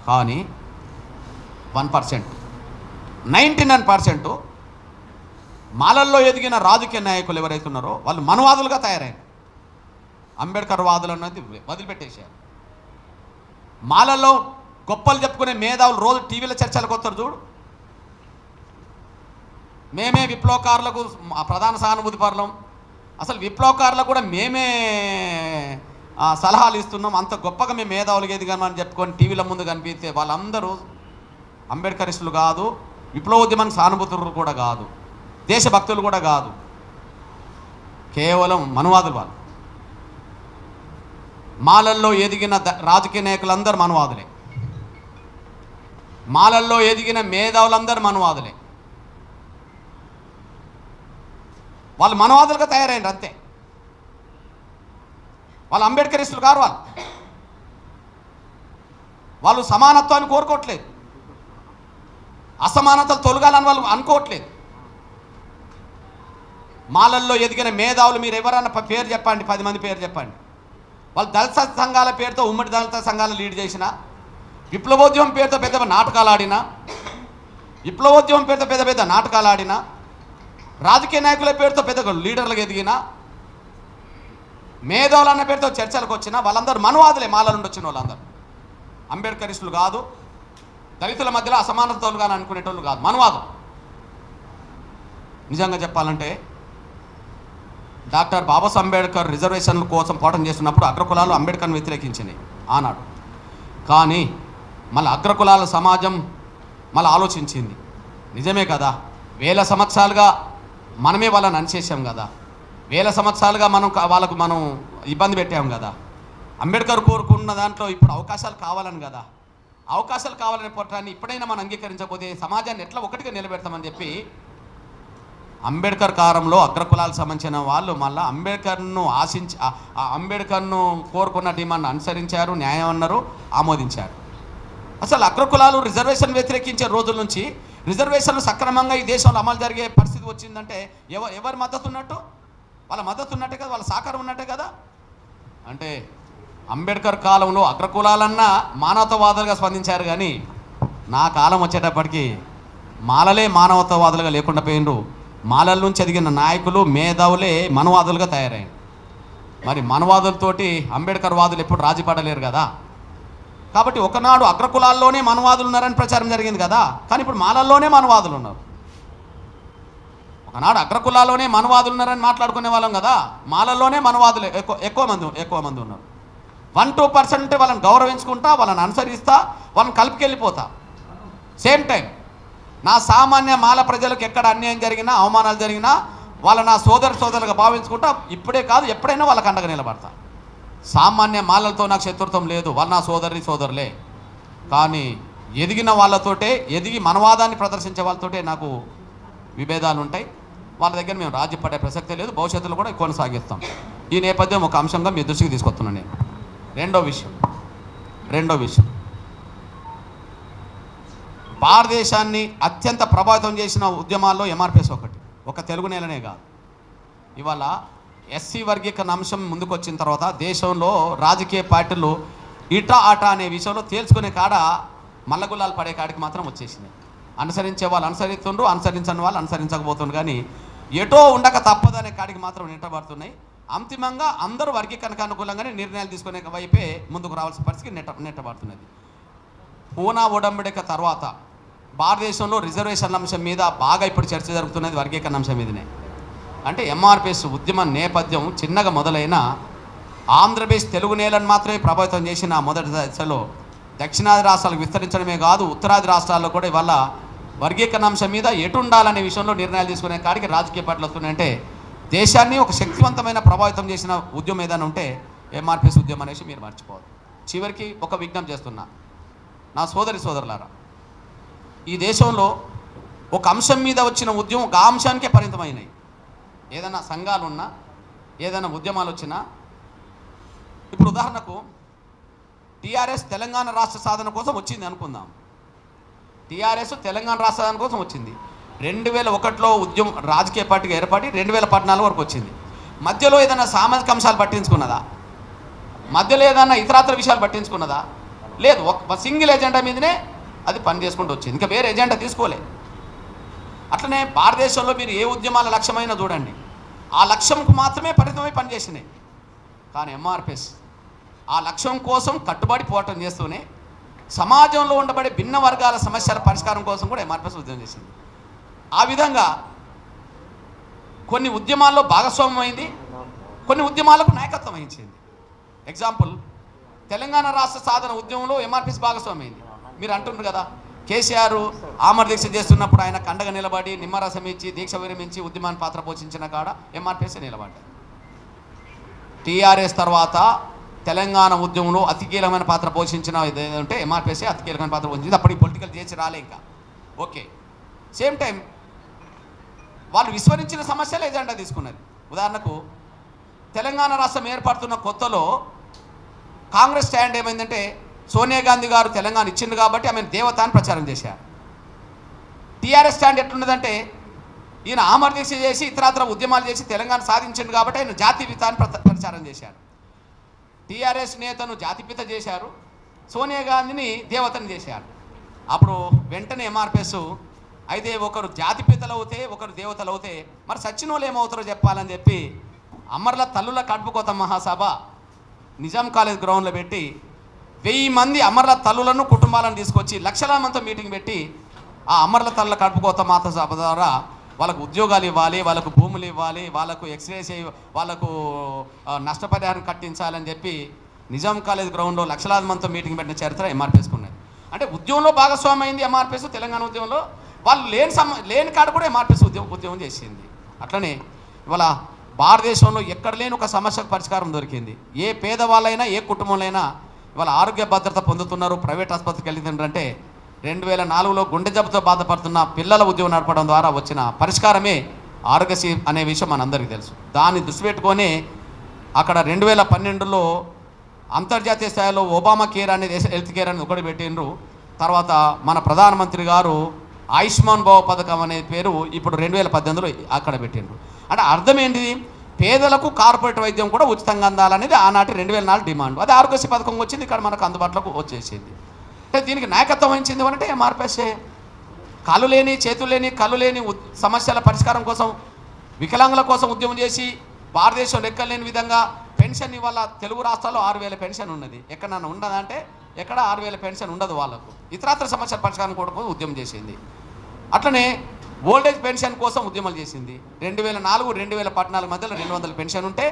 కానీ 1%, 99% మాలల్లో ఎదిగిన రాజకీయ నాయకులు ఎవరైతే ఉన్నారో వాళ్ళు మనవాదులుగా తయారైన అంబేద్కర్ వాదులు అన్నది వదిలిపెట్టేశారు. మాలల్లో గొప్పలు చెప్పుకునే మేధావులు రోజు టీవీలో చర్చలకు వస్తారు చూడు. మేమే విప్లవకారులకు ప్రధాన సానుభూతి పరులం, అసలు విప్లవకారులకు కూడా మేమే సలహాలు ఇస్తున్నాం, అంత గొప్పగా మేము మేధావులుగా ఎదిగామని చెప్పుకొని టీవీల ముందు కనిపిస్తే వాళ్ళందరూ అంబేద్కరిస్టులు కాదు, విప్లవోద్యమానికి సానుభూతులు కూడా కాదు, దేశభక్తులు కూడా కాదు, కేవలం మనువాదులు. వాళ్ళు మాలల్లో ఎదిగిన రాజకీయ నాయకులందరూ మనువాదులే, మాలల్లో ఎదిగిన మేధావులందరూ మనువాదులే. వాళ్ళు మనవాదులుగా తయారైనారు అంతే. వాళ్ళు అంబేద్కరిస్టులు కారు. వాళ్ళు సమానత్వాన్ని కోరుకోవట్లేదు, అసమానతలు తొలగాలని వాళ్ళు అనుకోవట్లేదు. మాలల్లో ఎదిగిన మేధావులు మీరు ఎవరన్నా పేరు చెప్పండి, 10 మంది పేరు చెప్పండి. వాళ్ళు దళిత సంఘాల పేరుతో ఉమ్మడి దళిత సంఘాలను లీడ్ చేసిన, విప్లవోద్యమం పేరుతో పెద్ద నాటకాలు ఆడిన, నాటకాలు ఆడిన, రాజకీయ నాయకుల పేరుతో పెద్ద లీడర్లకు ఎదిగిన, మేధావులు అన్న పేరుతో చర్చలకు వచ్చిన వాళ్ళందరూ మనువాదులే. మాల నుండి వచ్చిన వాళ్ళందరూ అంబేద్కరిస్టులు కాదు, దళితుల మధ్యలో అసమానతలు కానీ అనుకునేటోళ్ళు కాదు, మనువాదులు. నిజంగా చెప్పాలంటే డాక్టర్ బాబాసాహెబ్ అంబేద్కర్ రిజర్వేషన్ల కోసం పోరాటం చేస్తున్నప్పుడు అగ్రకులాలు అంబేద్కర్ని వ్యతిరేకించినాయి ఆనాడు. కానీ మళ్ళీ అగ్రకులాల సమాజం మళ్ళీ ఆలోచించింది, నిజమే కదా, 1000 సంవత్సరాలుగా మనమే వాళ్ళని అణచేసాం కదా, 1000 సంవత్సరాలుగా వాళ్ళకు మనం ఇబ్బంది పెట్టాం కదా, అంబేద్కర్ కోరుకున్న దాంట్లో ఇప్పుడు అవకాశాలు కావాలని కదా, అవకాశాలు కావాలనే పోరాటాన్ని ఇప్పుడైనా మనం అంగీకరించకపోతే సమాజాన్ని ఎట్లా ఒకటిగా నిలబెడతామని చెప్పి అంబేద్కర్ కాలంలో అగ్రకులాలకు సంబంధించిన వాళ్ళు మళ్ళీ అంబేద్కర్ను కోరుకున్న డిమాండ్ అనుసరించారు, న్యాయం అన్నారు, ఆమోదించారు. అసలు అగ్రకులాలు రిజర్వేషన్ వ్యతిరేకించే రోజుల నుంచి రిజర్వేషన్లు సక్రమంగా ఈ దేశంలో అమలు జరిగే పరిస్థితి వచ్చిందంటే ఎవరి మద్దతు ఉన్నట్టు? వాళ్ళ మద్దతు ఉన్నట్టే కదా, వాళ్ళ సహకారం ఉన్నట్టే కదా. అంటే అంబేద్కర్ కాలంలో అగ్రకులాలన్నా మానవతావాదులుగా స్పందించారు, కానీ నా కాలం వచ్చేటప్పటికి మాలలే మానవతావాదులుగా లేకుండా పోయిండ్రు. మాలల నుంచి ఎదిగిన నాయకులు మేధావులే మనవాదులుగా తయారైంది. మరి మనవాదులతోటి అంబేద్కర్ వాదులు ఎప్పుడు రాజీ పడలేరు కదా. కాబట్టి ఒకనాడు అగ్రకులాల్లోనే మనవాదులు ఉన్నారని ప్రచారం జరిగింది కదా, కానీ ఇప్పుడు మాలల్లోనే మనవాదులు ఉన్నారు. ఒకనాడు అగ్రకులాల్లోనే మనవాదులు ఉన్నారని మాట్లాడుకునే వాళ్ళం కదా, మాలల్లోనే మనవాదులు ఎక్కువ మంది ఉన్నారు. 1-2% వాళ్ళని గౌరవించుకుంటా, వాళ్ళని అనుసరిస్తా, వాళ్ళని కలుపుకెళ్ళిపోతా. సేమ్ టైం నా సామాన్య మాల ప్రజలకు ఎక్కడ అన్యాయం జరిగినా, అవమానాలు జరిగినా వాళ్ళ నా సోదరులుగా భావించుకుంటా, ఇప్పుడే కాదు ఎప్పుడైనా వాళ్ళకి అండగా నిలబడతా. సామాన్య మాలలతో నాకు శత్రుత్వం లేదు, వాళ్ళ నా సోదరులే. కానీ ఎదిగిన వాళ్ళతోటే, ఎదిగి మనవాదాన్ని ప్రదర్శించే వాళ్ళతోటే నాకు విభేదాలు ఉంటాయి. వాళ్ళ దగ్గర మేము రాజీ పడే ప్రసక్తే లేదు, భవిష్యత్తులో కూడా కొనసాగిస్తాం. ఈ నేపథ్యం ఒక అంశంగా మీ దృష్టికి తీసుకొస్తున్నాను నేను. రెండో విషయం భారతదేశాన్ని అత్యంత ప్రభావితం చేసిన ఉద్యమాల్లో ఎంఆర్పిఎస్ ఒక తెలుగు నేలనే కాదు. ఇవాళ ఎస్సీ వర్గీకరణ అంశం ముందుకు వచ్చిన తర్వాత దేశంలో రాజకీయ పార్టీలు ఇటా అటా అనే విషయంలో తేల్చుకునే కాడ మల్లగుల్లాలు పడే కాడికి మాత్రం వచ్చేసింది. అనుసరించే వాళ్ళు అనుసరిస్తుండ్రు, అనుసరించని వాళ్ళు అనుసరించకపోతుండ్రు. కానీ ఎటో ఉండక తప్పదనే కాడికి మాత్రం నెట్టబడుతున్నాయి. అంతిమంగా అందరూ వర్గీకరణకు అనుకూలంగానే నిర్ణయాలు తీసుకునే వైపే ముందుకు రావాల్సిన పరిస్థితి నెట్టబడుతున్నది. పూనా ఒడంబడిక తర్వాత భారతదేశంలో రిజర్వేషన్ల అంశం మీద బాగా ఇప్పుడు చర్చ జరుగుతున్నది వర్గీకరణ అంశం మీదనే. అంటే ఎంఆర్పిఎస్ ఉద్యమ నేపథ్యం చిన్నగా మొదలైన ఆంధ్రప్రదేశ్ తెలుగు నేలను మాత్రమే ప్రభావితం చేసిన మొదటి దశలో దక్షిణాది రాష్ట్రాలకు విస్తరించడమే కాదు, ఉత్తరాది రాష్ట్రాల్లో కూడా ఇవాళ వర్గీకరణ అంశం మీద ఎటు ఉండాలనే విషయంలో నిర్ణయాలు తీసుకునే కాడికి రాజకీయ పార్టీలు వస్తున్నాయంటే దేశాన్ని ఒక శక్తివంతమైన ప్రభావితం చేసిన ఉద్యమం ఏదైనా ఉంటే ఎంఆర్పిఎస్ ఉద్యమం అనేసి మీరు మర్చిపోవద్దు. చివరికి ఒక విజ్ఞప్తి చేస్తున్నా, నా సోదరులారా, ఈ దేశంలో ఒక అంశం మీద వచ్చిన ఉద్యమం ఒక అంశానికే పరిమితమైనాయి. ఏదైనా సంఘాలు ఉన్నా, ఏదైనా ఉద్యమాలు వచ్చినా, ఇప్పుడు ఉదాహరణకు టీఆర్ఎస్ తెలంగాణ రాష్ట్ర సాధన కోసం వచ్చింది అనుకుందాం. టీఆర్ఎస్ తెలంగాణ రాష్ట్ర సాధన కోసం వచ్చింది. 2001లో ఉద్యమం రాజకీయ పార్టీగా ఏర్పడి 2014 వరకు వచ్చింది. మధ్యలో ఏదైనా సామాజిక అంశాలు పట్టించుకున్నదా? మధ్యలో ఏదైనా ఇతరాతర విషయాలు పట్టించుకున్నదా? లేదు. ఒక సింగిల్ ఎజెండా మీదనే అది పని చేసుకుంటూ వచ్చింది. ఇంకా వేరే ఎజెండా తీసుకోలే. అట్లనే భారతదేశంలో మీరు ఏ ఉద్యమాల లక్ష్యమైనా చూడండి, ఆ లక్ష్యంకు మాత్రమే పరిమితమై పనిచేసినాయి. కానీ ఎంఆర్పిఎస్ ఆ లక్ష్యం కోసం కట్టుబడి పోరాటం చేస్తూనే సమాజంలో ఉండబడే భిన్న వర్గాల సమస్యల పరిష్కారం కోసం కూడా ఎంఆర్పిఎస్ ఉద్యమం చేసింది. ఆ విధంగా కొన్ని ఉద్యమాల్లో భాగస్వామ్యం అయింది, కొన్ని ఉద్యమాలకు నాయకత్వం వహించింది. ఎగ్జాంపుల్, తెలంగాణ రాష్ట్ర సాధన ఉద్యమంలో ఎంఆర్పిఎస్ భాగస్వామ్యం అయింది. మీరు అంటున్నారు కదా, కేసీఆర్ ఆమర దీక్ష చేస్తున్నప్పుడు ఆయన కండగా నిలబడి నిమ్మరసం ఇచ్చి దీక్ష విరమించి ఉద్యమాన్ని పాత్ర పోషించిన కాడ ఎంఆర్పిఎస్ నిలబడ్డారు. టీఆర్ఎస్ తర్వాత తెలంగాణ ఉద్యమంలో అతి కీలకమైన పాత్ర పోషించిన ఏదంటే ఎంఆర్పిఎస్ అతి కీలకమైన పాత్ర పోషించింది. అప్పటికి పొలిటికల్ చేసి రాలే ఇంకా. ఓకే, సేమ్ టైం వాళ్ళు విస్మరించిన సమస్యలు ఎజెండా తీసుకున్నది. ఉదాహరణకు తెలంగాణ రాష్ట్రం ఏర్పడుతున్న కొత్తలో కాంగ్రెస్ స్టాండ్ ఏమైందంటే సోనియా గాంధీ గారు తెలంగాణ ఇచ్చింది కాబట్టి ఆమెను దేవత అని ప్రచారం చేశారు. టీఆర్ఎస్ స్టాండ్ ఎట్లున్నదంటే ఈయన ఆమర దీక్ష చేసి ఇతరాతర ఉద్యమాలు చేసి తెలంగాణ సాధించింది కాబట్టి ఆయన జాతిపిత అని ప్రచారం చేశారు. టీఆర్ఎస్ నేతను జాతిపిత చేశారు, సోనియా గాంధీని దేవతను చేశారు. అప్పుడు వెంటనే ఎంఆర్పిఎస్ అయితే ఒకరు జాతిపితలు అవుతే ఒకరు దేవతలు అవుతే మరి సచిన వాళ్ళు ఏమవుతారో చెప్పాలని చెప్పి అమరుల తల్లుల కడుపుకోత మహాసభ నిజాం కాలేజ్ గ్రౌండ్లో పెట్టి 1000 మంది అమరుల తల్లులను కుటుంబాలను తీసుకొచ్చి లక్షల మందితో మీటింగ్ పెట్టి ఆ అమరుల తల్లుల కడుపుకోత మహాసభ ద్వారా వాళ్ళకు ఉద్యోగాలు ఇవ్వాలి, వాళ్ళకు భూములు ఇవ్వాలి, వాళ్ళకు ఎక్స్రేస్ వాళ్ళకు నష్టపరిహారం కట్టించాలని చెప్పి నిజాం కాలేజ్ గ్రౌండ్లో లక్షలాది మందితో మీటింగ్ పెట్టిన చరిత్ర ఎంఆర్పిఎస్కి ఉన్నది. అంటే ఉద్యమంలో భాగస్వామ్యం అయింది ఎంఆర్పిఎస్. తెలంగాణ ఉద్యమంలో వాళ్ళు లేని కాడ కూడా ఎంఆర్పిఎస్ ఉద్యమం చేసింది. అట్లనే ఇవాళ భారతదేశంలో ఎక్కడ లేని ఒక సమస్యకు పరిష్కారం దొరికింది. ఏ పేదవాళ్ళైనా ఏ కుటుంబంలో ఇవాళ ఆరోగ్య భద్రత పొందుతున్నారు, ప్రైవేట్ ఆసుపత్రికి వెళ్తుందంటే 2004లో గుండె జబ్బుతో బాధపడుతున్న పిల్లల ఉద్యమం నడపడం ద్వారా వచ్చిన పరిష్కారమే ఆరోగ్యశ్రీ అనే విషయం మనందరికీ తెలుసు. దాన్ని దృష్టి పెట్టుకొని అక్కడ 2012లో అంతర్జాతీయ స్థాయిలో ఒబామా కేర్ అనేది హెల్త్ కేర్ అనేది ఒకటి పెట్టిండ్రు. తర్వాత మన ప్రధానమంత్రి గారు ఆయుష్మాన్ భవ పథకం అనే పేరు ఇప్పుడు 2018లో అక్కడ పెట్టిండ్రు. అంటే అర్థం ఏంటిది? పేదలకు కార్పొరేట్ వైద్యం కూడా ఉచితంగా అందాలనేది ఆనాటి 2004 డిమాండ్. అది ఆరోగ్యశ్రీ పథకం వచ్చింది, ఇక్కడ మనకు అందుబాటులోకి వచ్చేసింది. అంటే దీనికి నాయకత్వం వహించింది అంటే ఎంఆర్పిఎస్. కాళ్ళు లేని చేతులు లేని కళ్ళు లేని సమస్యల పరిష్కారం కోసం వికలాంగుల కోసం ఉద్యమం చేసి భారతదేశం లెక్కలేని విధంగా పెన్షన్ ఇవాళ తెలుగు రాష్ట్రాల్లో 6000 పెన్షన్ ఉన్నది. ఎక్కడన్నా ఉండదంటే ఎక్కడ 6000 పెన్షన్ ఉండదు వాళ్ళకు. ఇతరత్ర సమస్యల పరిష్కారం కోసం ఉద్యమం చేసింది. అట్లనే ఓల్డేజ్ పెన్షన్ కోసం ఉద్యమాలు చేసింది. 2004-2014 మధ్యలో 200 పెన్షన్ ఉంటే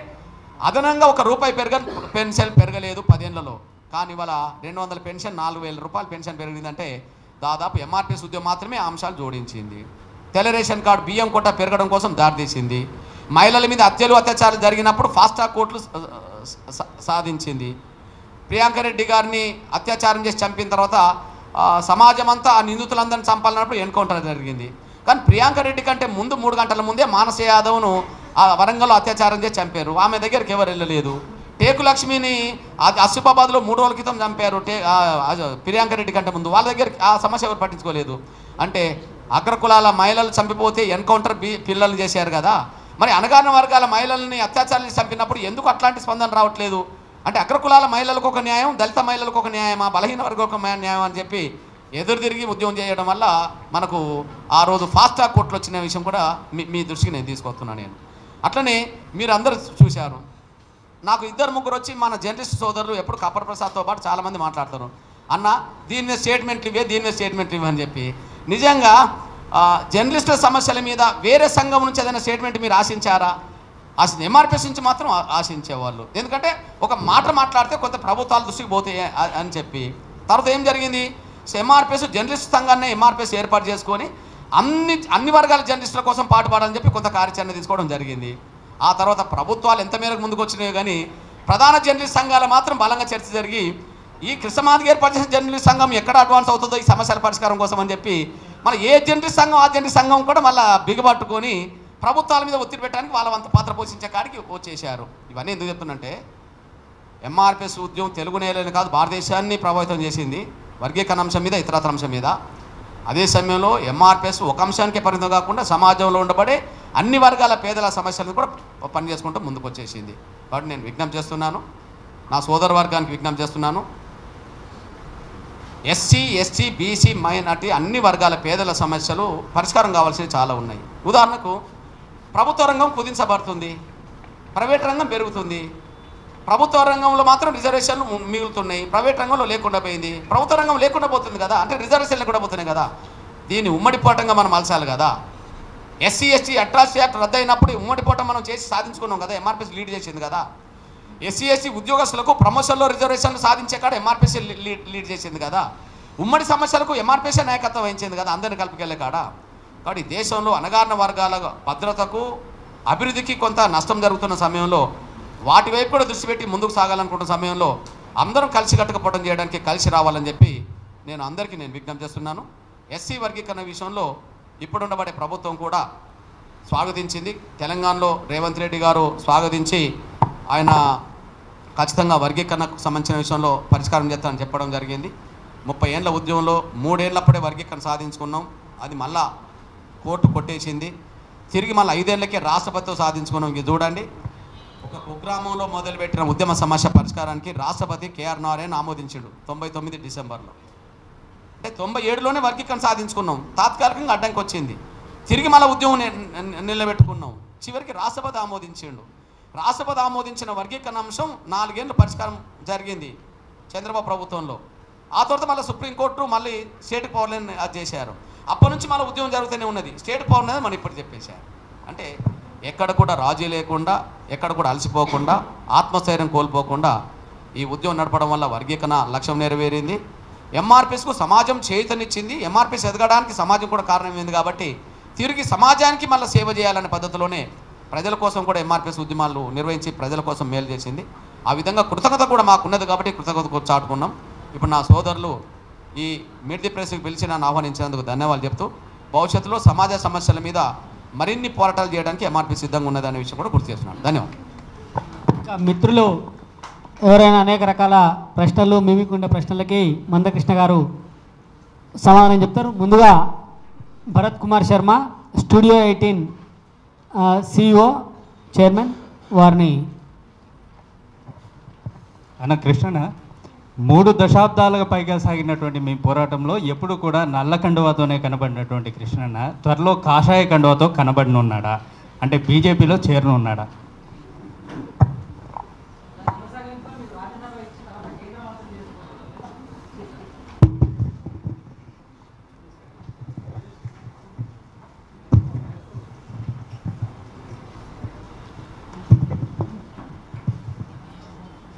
అదనంగా ₹1 పెన్షన్ పెరగలేదు 10 ఏళ్లలో. కానీ ఇవాళ 200 పెన్షన్, ₹4000 పెన్షన్ పెరిగిందంటే దాదాపు ఎంఆర్పిఎస్ ఉద్యమం మాత్రమే ఆ అంశాలు జోడించింది. తెల్ల రేషన్ కార్డు బియ్యం కోట పెరగడం కోసం దారితీసింది. మహిళల మీద అత్యాచారాలు జరిగినప్పుడు ఫాస్ట్ ట్రాక్ కోర్టులు సాధించింది. ప్రియాంక రెడ్డి గారిని అత్యాచారం చేసి చంపిన తర్వాత సమాజం అంతా ఆ నిందితులందరినీ చంపాలన్నప్పుడు ఎన్కౌంటర్ జరిగింది. కానీ ప్రియాంక రెడ్డి కంటే ముందు 3 గంటల ముందే మానస యాదవ్ను ఆ వరంగల్లో అత్యాచారం చేసి చంపారు, ఆమె దగ్గరికి ఎవరు వెళ్ళలేదు. టేకు లక్ష్మిని ఆసిఫాబాద్లో 3 రోజుల క్రితం చంపారు, ప్రియాంక రెడ్డి కంటే ముందు, వాళ్ళ దగ్గరికి ఆ సమస్య ఎవరు పట్టించుకోలేదు. అంటే అగ్రకులాల మహిళలు చంపిపోతే ఎన్కౌంటర్ పిల్లలు చేశారు కదా, మరి అణగారిన వర్గాల మహిళల్ని అత్యాచారాలు చంపినప్పుడు ఎందుకు అట్లాంటి స్పందన రావట్లేదు? అంటే అగ్రకులాల మహిళలకు ఒక న్యాయం, దళిత మహిళలకు ఒక న్యాయమా, బలహీన వర్గాలకు ఒక న్యాయం అని చెప్పి ఎదురు తిరిగి ఉద్యమం చేయడం వల్ల మనకు ఆ రోజు ఫాస్ట్ ట్రాక్ కోర్టులు వచ్చిన విషయం కూడా మీ దృష్టికి నేను తీసుకొస్తున్నాను. నేను అట్లనే మీరు అందరూ చూశారు, నాకు 2-3 వచ్చి మన జర్నలిస్ట్ సోదరులు ఎప్పుడు కప్పర్ ప్రసాద్తో పాటు చాలామంది మాట్లాడతారు, అన్న దీని మీద స్టేట్మెంట్లు ఇవే, దీని మీద స్టేట్మెంట్లు ఇవ్వని చెప్పి. నిజంగా జర్నలిస్టుల సమస్యల మీద వేరే సంఘం నుంచి ఏదైనా స్టేట్మెంట్ మీరు ఆశించారా? ఎంఆర్పిఎస్ నుంచి మాత్రం ఆశించేవాళ్ళు. ఎందుకంటే ఒక మాట మాట్లాడితే కొంత ప్రభుత్వాల దృష్టికి పోతాయి అని చెప్పి. తర్వాత ఏం జరిగింది, ఎంఆర్పిఎస్ జర్నలిస్ట్ సంఘాన్ని ఎంఆర్పిఎస్ ఏర్పాటు చేసుకొని అన్ని వర్గాల జర్నలిస్టుల కోసం పాటుపడాలని చెప్పి కొంత కార్యాచరణ తీసుకోవడం జరిగింది. ఆ తర్వాత ప్రభుత్వాలు ఎంత మేరకు ముందుకు వచ్చినాయో కానీ ప్రధాన జర్నలిస్ట్ సంఘాలు మాత్రం బలంగా చర్చ జరిగి ఈ కృష్ణమాదిగ ఏర్పాటు చేసిన జర్నలిస్ట్ సంఘం ఎక్కడ అడ్వాన్స్ అవుతుందో ఈ సమస్యల పరిష్కారం కోసం అని చెప్పి మళ్ళీ ఏ జర్నలిస్ట్ సంఘం ఆ జర్నలిస్ట్ సంఘం కూడా మళ్ళీ బిగబట్టుకొని ప్రభుత్వాల మీద ఒత్తిడి పెట్టడానికి వాళ్ళ వంత పాత్ర పోషించే కాడికి వచ్చేసారు. ఇవన్నీ ఎందుకు చెప్తున్నంటే ఎంఆర్పిఎస్ ఉద్యమం తెలుగు నేలని కాదు భారతదేశాన్ని ప్రభావితం చేసింది, వర్గీకరణ అంశం మీద, ఇతరత్ర అంశం మీద. అదే సమయంలో ఎంఆర్పిఎస్ ఒక అంశానికే పరిమితం కాకుండా సమాజంలో ఉండబడే అన్ని వర్గాల పేదల సమస్యలను కూడా పనిచేసుకుంటూ ముందుకు వచ్చేసింది. కాబట్టి నేను విజ్ఞప్తి చేస్తున్నాను, నా సోదర వర్గానికి విజ్ఞప్తి చేస్తున్నాను, ఎస్సీ ఎస్టీ బీసీ మైనార్టీ అన్ని వర్గాల పేదల సమస్యలు పరిష్కారం కావాల్సినవి చాలా ఉన్నాయి. ఉదాహరణకు ప్రభుత్వ రంగం కుదించబడుతుంది, ప్రైవేట్ రంగం పెరుగుతుంది. ప్రభుత్వ రంగంలో మాత్రం రిజర్వేషన్లు మిగులుతున్నాయి, ప్రైవేట్ రంగంలో లేకుండా పోయింది. ప్రభుత్వ రంగం లేకుండా పోతుంది కదా, అంటే రిజర్వేషన్లు కూడా పోతున్నాయి కదా. దీన్ని ఉమ్మడి పోవటంగా మనం మలసాలి కదా. ఎస్సీ ఎస్టీ అట్రాసిటీ యాక్ట్ రద్దు అయినప్పుడు ఉమ్మడి పోవటం మనం చేసి సాధించుకున్నాం కదా, ఎంఆర్పిఎస్ లీడ్ చేసింది కదా. ఎస్సీ ఎస్టీ ఉద్యోగస్తులకు ప్రమోషన్లో రిజర్వేషన్లు సాధించే కాడ ఎంఆర్పిఎస్ లీడ్ చేసింది కదా. ఉమ్మడి సమస్యలకు ఎంఆర్పిఎస్ నాయకత్వం వహించింది కదా, అందరిని కలుపుకెళ్ళే కాడ. కాబట్టి దేశంలో అణగారిన వర్గాల భద్రతకు అభివృద్ధికి కొంత నష్టం జరుగుతున్న సమయంలో వాటి వైపు కూడా దృష్టి పెట్టి ముందుకు సాగాలనుకుంటున్న సమయంలో అందరం కలిసి కట్టుకపోవడం చేయడానికి కలిసి రావాలని చెప్పి నేను అందరికీ విజ్ఞప్తి చేస్తున్నాను. ఎస్సీ వర్గీకరణ విషయంలో ఇప్పుడుండబడే ప్రభుత్వం కూడా స్వాగతించింది. తెలంగాణలో రేవంత్ రెడ్డి గారు స్వాగతించి ఆయన ఖచ్చితంగా వర్గీకరణకు సంబంధించిన విషయంలో పరిష్కారం చేస్తానని చెప్పడం జరిగింది. 30 ఏళ్ల ఉద్యమంలో 3 ఏళ్ళప్పుడే వర్గీకరణ సాధించుకున్నాం, అది మళ్ళా కోర్టు కొట్టేసింది. తిరిగి మళ్ళీ 5 ఏళ్ళకే రాష్ట్రపతితో సాధించుకున్నాం. ఇది చూడండి, ఒక కుగ్రామంలో మొదలుపెట్టిన ఉద్యమ సమస్య పరిష్కారానికి రాష్ట్రపతి కేఆర్ నారాయణ ఆమోదించాడు 99 డిసెంబర్లో. అంటే 97లోనే వర్గీకరణ సాధించుకున్నాం, తాత్కాలికంగా అడ్డంకి వచ్చింది, తిరిగి మళ్ళీ ఉద్యమం నిలబెట్టుకున్నాం, చివరికి రాష్ట్రపతి ఆమోదించాడు. రాష్ట్రపతి ఆమోదించిన వర్గీకరణ అంశం 4 ఏళ్ళు పరిష్కారం జరిగింది చంద్రబాబు ప్రభుత్వంలో. ఆ తర్వాత మళ్ళీ సుప్రీంకోర్టు మళ్ళీ స్టేట్ పవర్ని అది చేశారు. అప్పటి నుంచి మళ్ళీ ఉద్యమం జరుగుతూనే ఉన్నది. స్టేట్ పవర్ అనేది మనం ఇప్పుడు చెప్పేశారు. అంటే ఎక్కడ కూడా రాజీ లేకుండా, ఎక్కడ కూడా అలసిపోకుండా, ఆత్మస్థైర్యం కోల్పోకుండా ఈ ఉద్యమం నడపడం వల్ల వర్గీకరణ లక్ష్యం నెరవేరింది. ఎంఆర్పిఎస్కు సమాజం చేతనిచ్చింది, ఎంఆర్పిఎస్ ఎదగడానికి సమాజం కూడా కారణమైంది. కాబట్టి తిరిగి సమాజానికి మళ్ళీ సేవ చేయాలనే పద్ధతిలోనే ప్రజల కోసం కూడా ఎంఆర్పిఎస్ ఉద్యమాలు నిర్వహించి ప్రజల కోసం మేలు చేసింది. ఆ విధంగా కృతజ్ఞత కూడా మాకున్నది కాబట్టి కృతజ్ఞత చాటుకున్నాం. ఇప్పుడు నా సోదరులు ఈ మీట్ ది ప్రెస్కి పిలిచి నన్ను ఆహ్వానించినందుకు ధన్యవాదాలు చెప్తూ భవిష్యత్తులో సమాజ సమస్యల మీద మరిన్ని పోరాటాలు చేయడానికి ఎంఆర్పీ సిద్ధంగా ఉన్నదనే విషయం కూడా గుర్తు చేస్తున్నాను. ధన్యవాదాలు. ఇంకా మిత్రులు ఎవరైనా అనేక రకాల ప్రశ్నలు మీకుండే ప్రశ్నలకి మందకృష్ణ గారు సమాధానం చెప్తారు. ముందుగా Bharat Kumar Sharma, studio 18 CEO chairman, వారిని. అన్న కృష్ణన్న, 3 దశాబ్దాలుగా పైగా సాగినటువంటి మీ పోరాటంలో ఎప్పుడు కూడా నల్ల కండువాతోనే కనబడినటువంటి కృష్ణన్న త్వరలో కాషాయ కండువాతో కనబడినున్నాడా? అంటే బీజేపీలో చేరనున్నాడా?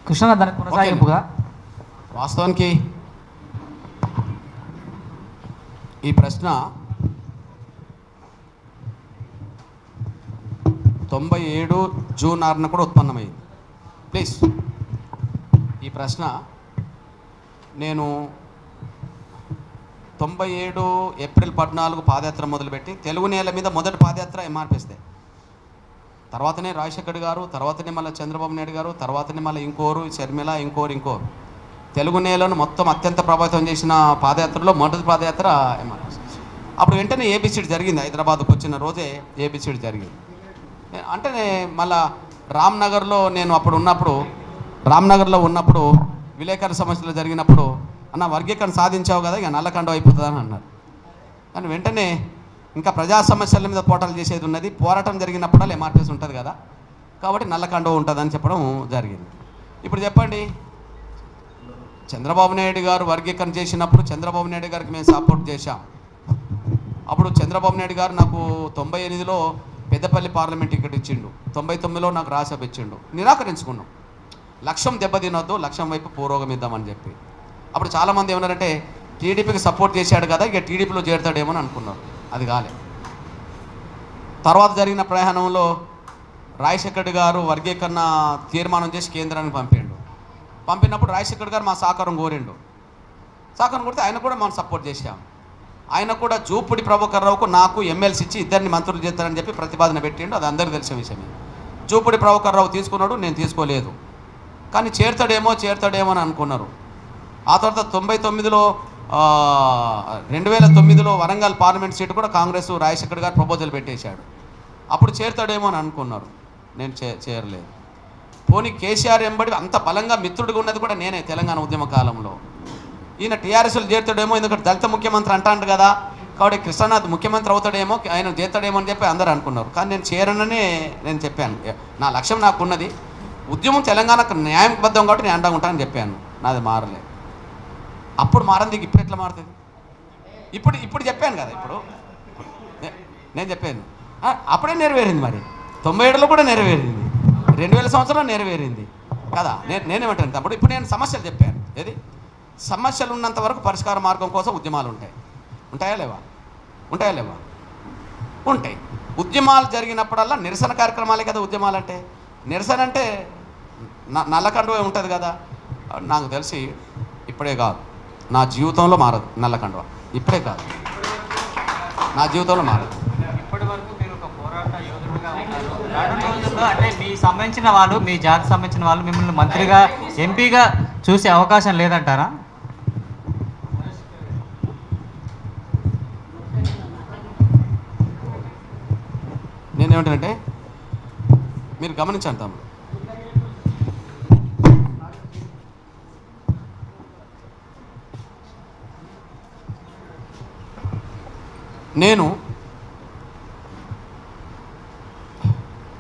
కృష్ణ దానికి కొనసాగింపుగా వాస్తవానికి ఈ ప్రశ్న 97 జూన్ 6న కూడా ఉత్పన్నమైంది. ప్లీజ్, ఈ ప్రశ్న నేను 97 ఏప్రిల్ 14 పాదయాత్ర మొదలుపెట్టి తెలుగు నేల మీద మొదటి పాదయాత్ర ఎంఆర్పిఎస్దే. తర్వాతనే రాజశేఖర్ గారు, తర్వాతనే మళ్ళీ చంద్రబాబు నాయుడు గారు, తర్వాతనే మళ్ళీ ఇంకోరు షర్మిల, ఇంకోరు తెలుగు నేలను మొత్తం అత్యంత ప్రభావితం చేసిన పాదయాత్రలో మొదటి పాదయాత్ర ఎంఆర్ఎస్. అప్పుడు వెంటనే ఏబిసిడి జరిగింది. హైదరాబాద్కు వచ్చిన రోజే ఏబిసిడి జరిగింది. అంటే మళ్ళా రామ్నగర్లో నేను అప్పుడు ఉన్నప్పుడు విలేకరుల సమస్యలు జరిగినప్పుడు అన్న వర్గీకరణ సాధించావు కదా, ఇక నల్లకండ అయిపోతుందని అన్నారు. కానీ వెంటనే ఇంకా ప్రజా సమస్యల మీద పోరాటాలు చేసేది ఉన్నది, పోరాటం జరిగినప్పుడల్లా ఎంఆర్పిఎస్ ఉంటుంది కదా, కాబట్టి నల్లకండ ఉంటుందని చెప్పడం జరిగింది. ఇప్పుడు చెప్పండి, చంద్రబాబు నాయుడు గారు వర్గీకరణ చేసినప్పుడు చంద్రబాబు నాయుడు గారికి మేము సపోర్ట్ చేశాం. అప్పుడు చంద్రబాబు నాయుడు గారు నాకు 98లో పెద్దపల్లి పార్లమెంట్ టికెట్ ఇచ్చిండు, 99లో నాకు రాజ్యసభ ఇచ్చిండు. నిరాకరించుకున్నాం. లక్ష్యం దెబ్బతినొద్దు, లక్ష్యం వైపు పురోగమిద్దామని చెప్పి. అప్పుడు చాలామంది ఏమన్నారంటే టీడీపీకి సపోర్ట్ చేశాడు కదా, ఇక టీడీపీలో చేరుతాడేమో అని అనుకున్నారు. అది కాలే. తర్వాత జరిగిన ప్రయాణంలో రాజశేఖర్ గారు వర్గీకరణ తీర్మానం చేసి కేంద్రానికి పంపినప్పుడు రాజశేఖర్ గారు మా సహకారం కోరిండు. సహకారం కొడితే ఆయన కూడా మనం సపోర్ట్ చేశాం. ఆయన కూడా జూపుడి ప్రభాకర్ రావుకు నాకు ఎమ్మెల్సీ ఇచ్చి ఇద్దరిని మంత్రులు చేస్తారని చెప్పి ప్రతిపాదన పెట్టిండు. అది అందరికీ తెలిసిన విషయమే. జూపుడి ప్రభాకర్ రావు తీసుకున్నాడు, నేను తీసుకోలేదు. కానీ చేరుతాడేమో అని అనుకున్నారు. ఆ తర్వాత 2009లో వరంగల్ పార్లమెంట్ సీటు కూడా కాంగ్రెస్ రాజశేఖర్ గారు ప్రపోజల్ పెట్టేశాడు. అప్పుడు చేరుతాడేమో అని అనుకున్నారు. నేను చేరలేదు. పోనీ కేసీఆర్ ఎంబడి అంత బలంగా మిత్రుడిగా ఉన్నది కూడా నేనే తెలంగాణ ఉద్యమ కాలంలో. ఈయన టీఆర్ఎస్లో చేరుతాడేమో, ఎందుకంటే దళిత ముఖ్యమంత్రి అంటాడు కదా, కాబట్టి కృష్ణనాథ్ ముఖ్యమంత్రి అవుతాడేమో, ఆయన చేస్తాడేమో అని చెప్పి అందరూ అనుకున్నారు. కానీ నేను చేరననే నేను చెప్పాను. నా లక్ష్యం నాకు ఉన్నది, ఉద్యమం తెలంగాణకు న్యాయబద్ధం కాబట్టి నేను అండగా ఉంటానని చెప్పాను. నాది మారలేదు. అప్పుడు మారంది, ఇప్పుడు ఎట్లా మారుతుంది? ఇప్పుడు చెప్పాను కదా, ఇప్పుడు నేను చెప్పాను అప్పుడే నెరవేరింది. మరి 97లో కూడా నెరవేరింది, 2000 సంవత్సరంలో నెరవేరింది కదా. నేనేమంటాను అప్పుడు. ఇప్పుడు నేను సమస్యలు చెప్పాను. ఏది సమస్యలు ఉన్నంత వరకు పరిష్కార మార్గం కోసం ఉద్యమాలు ఉంటాయా లేవా? ఉంటాయి. ఉద్యమాలు జరిగినప్పుడల్లా నిరసన కార్యక్రమాలే కదా ఉద్యమాలు అంటే. నిరసన అంటే నల్లకండువే ఉంటుంది కదా. నాకు తెలిసి ఇప్పుడే కాదు, నా జీవితంలో మారదు నల్లకండువ. ఇప్పుడే కాదు, నా జీవితంలో మారదు. ఇప్పటి వరకు మీరు ఒక పోరాట యోధుడిగా ఉన్నారు. రానున్న రోజుల్లో అంటే మీ సంబంధించిన వాళ్ళు, మీ జాతి సంబంధించిన వాళ్ళు మిమ్మల్ని మంత్రిగా, ఎంపీగా చూసే అవకాశం లేదంటారా? నేనేమంటానంటే మీరు గమనించండి తమ్ముడు, నేను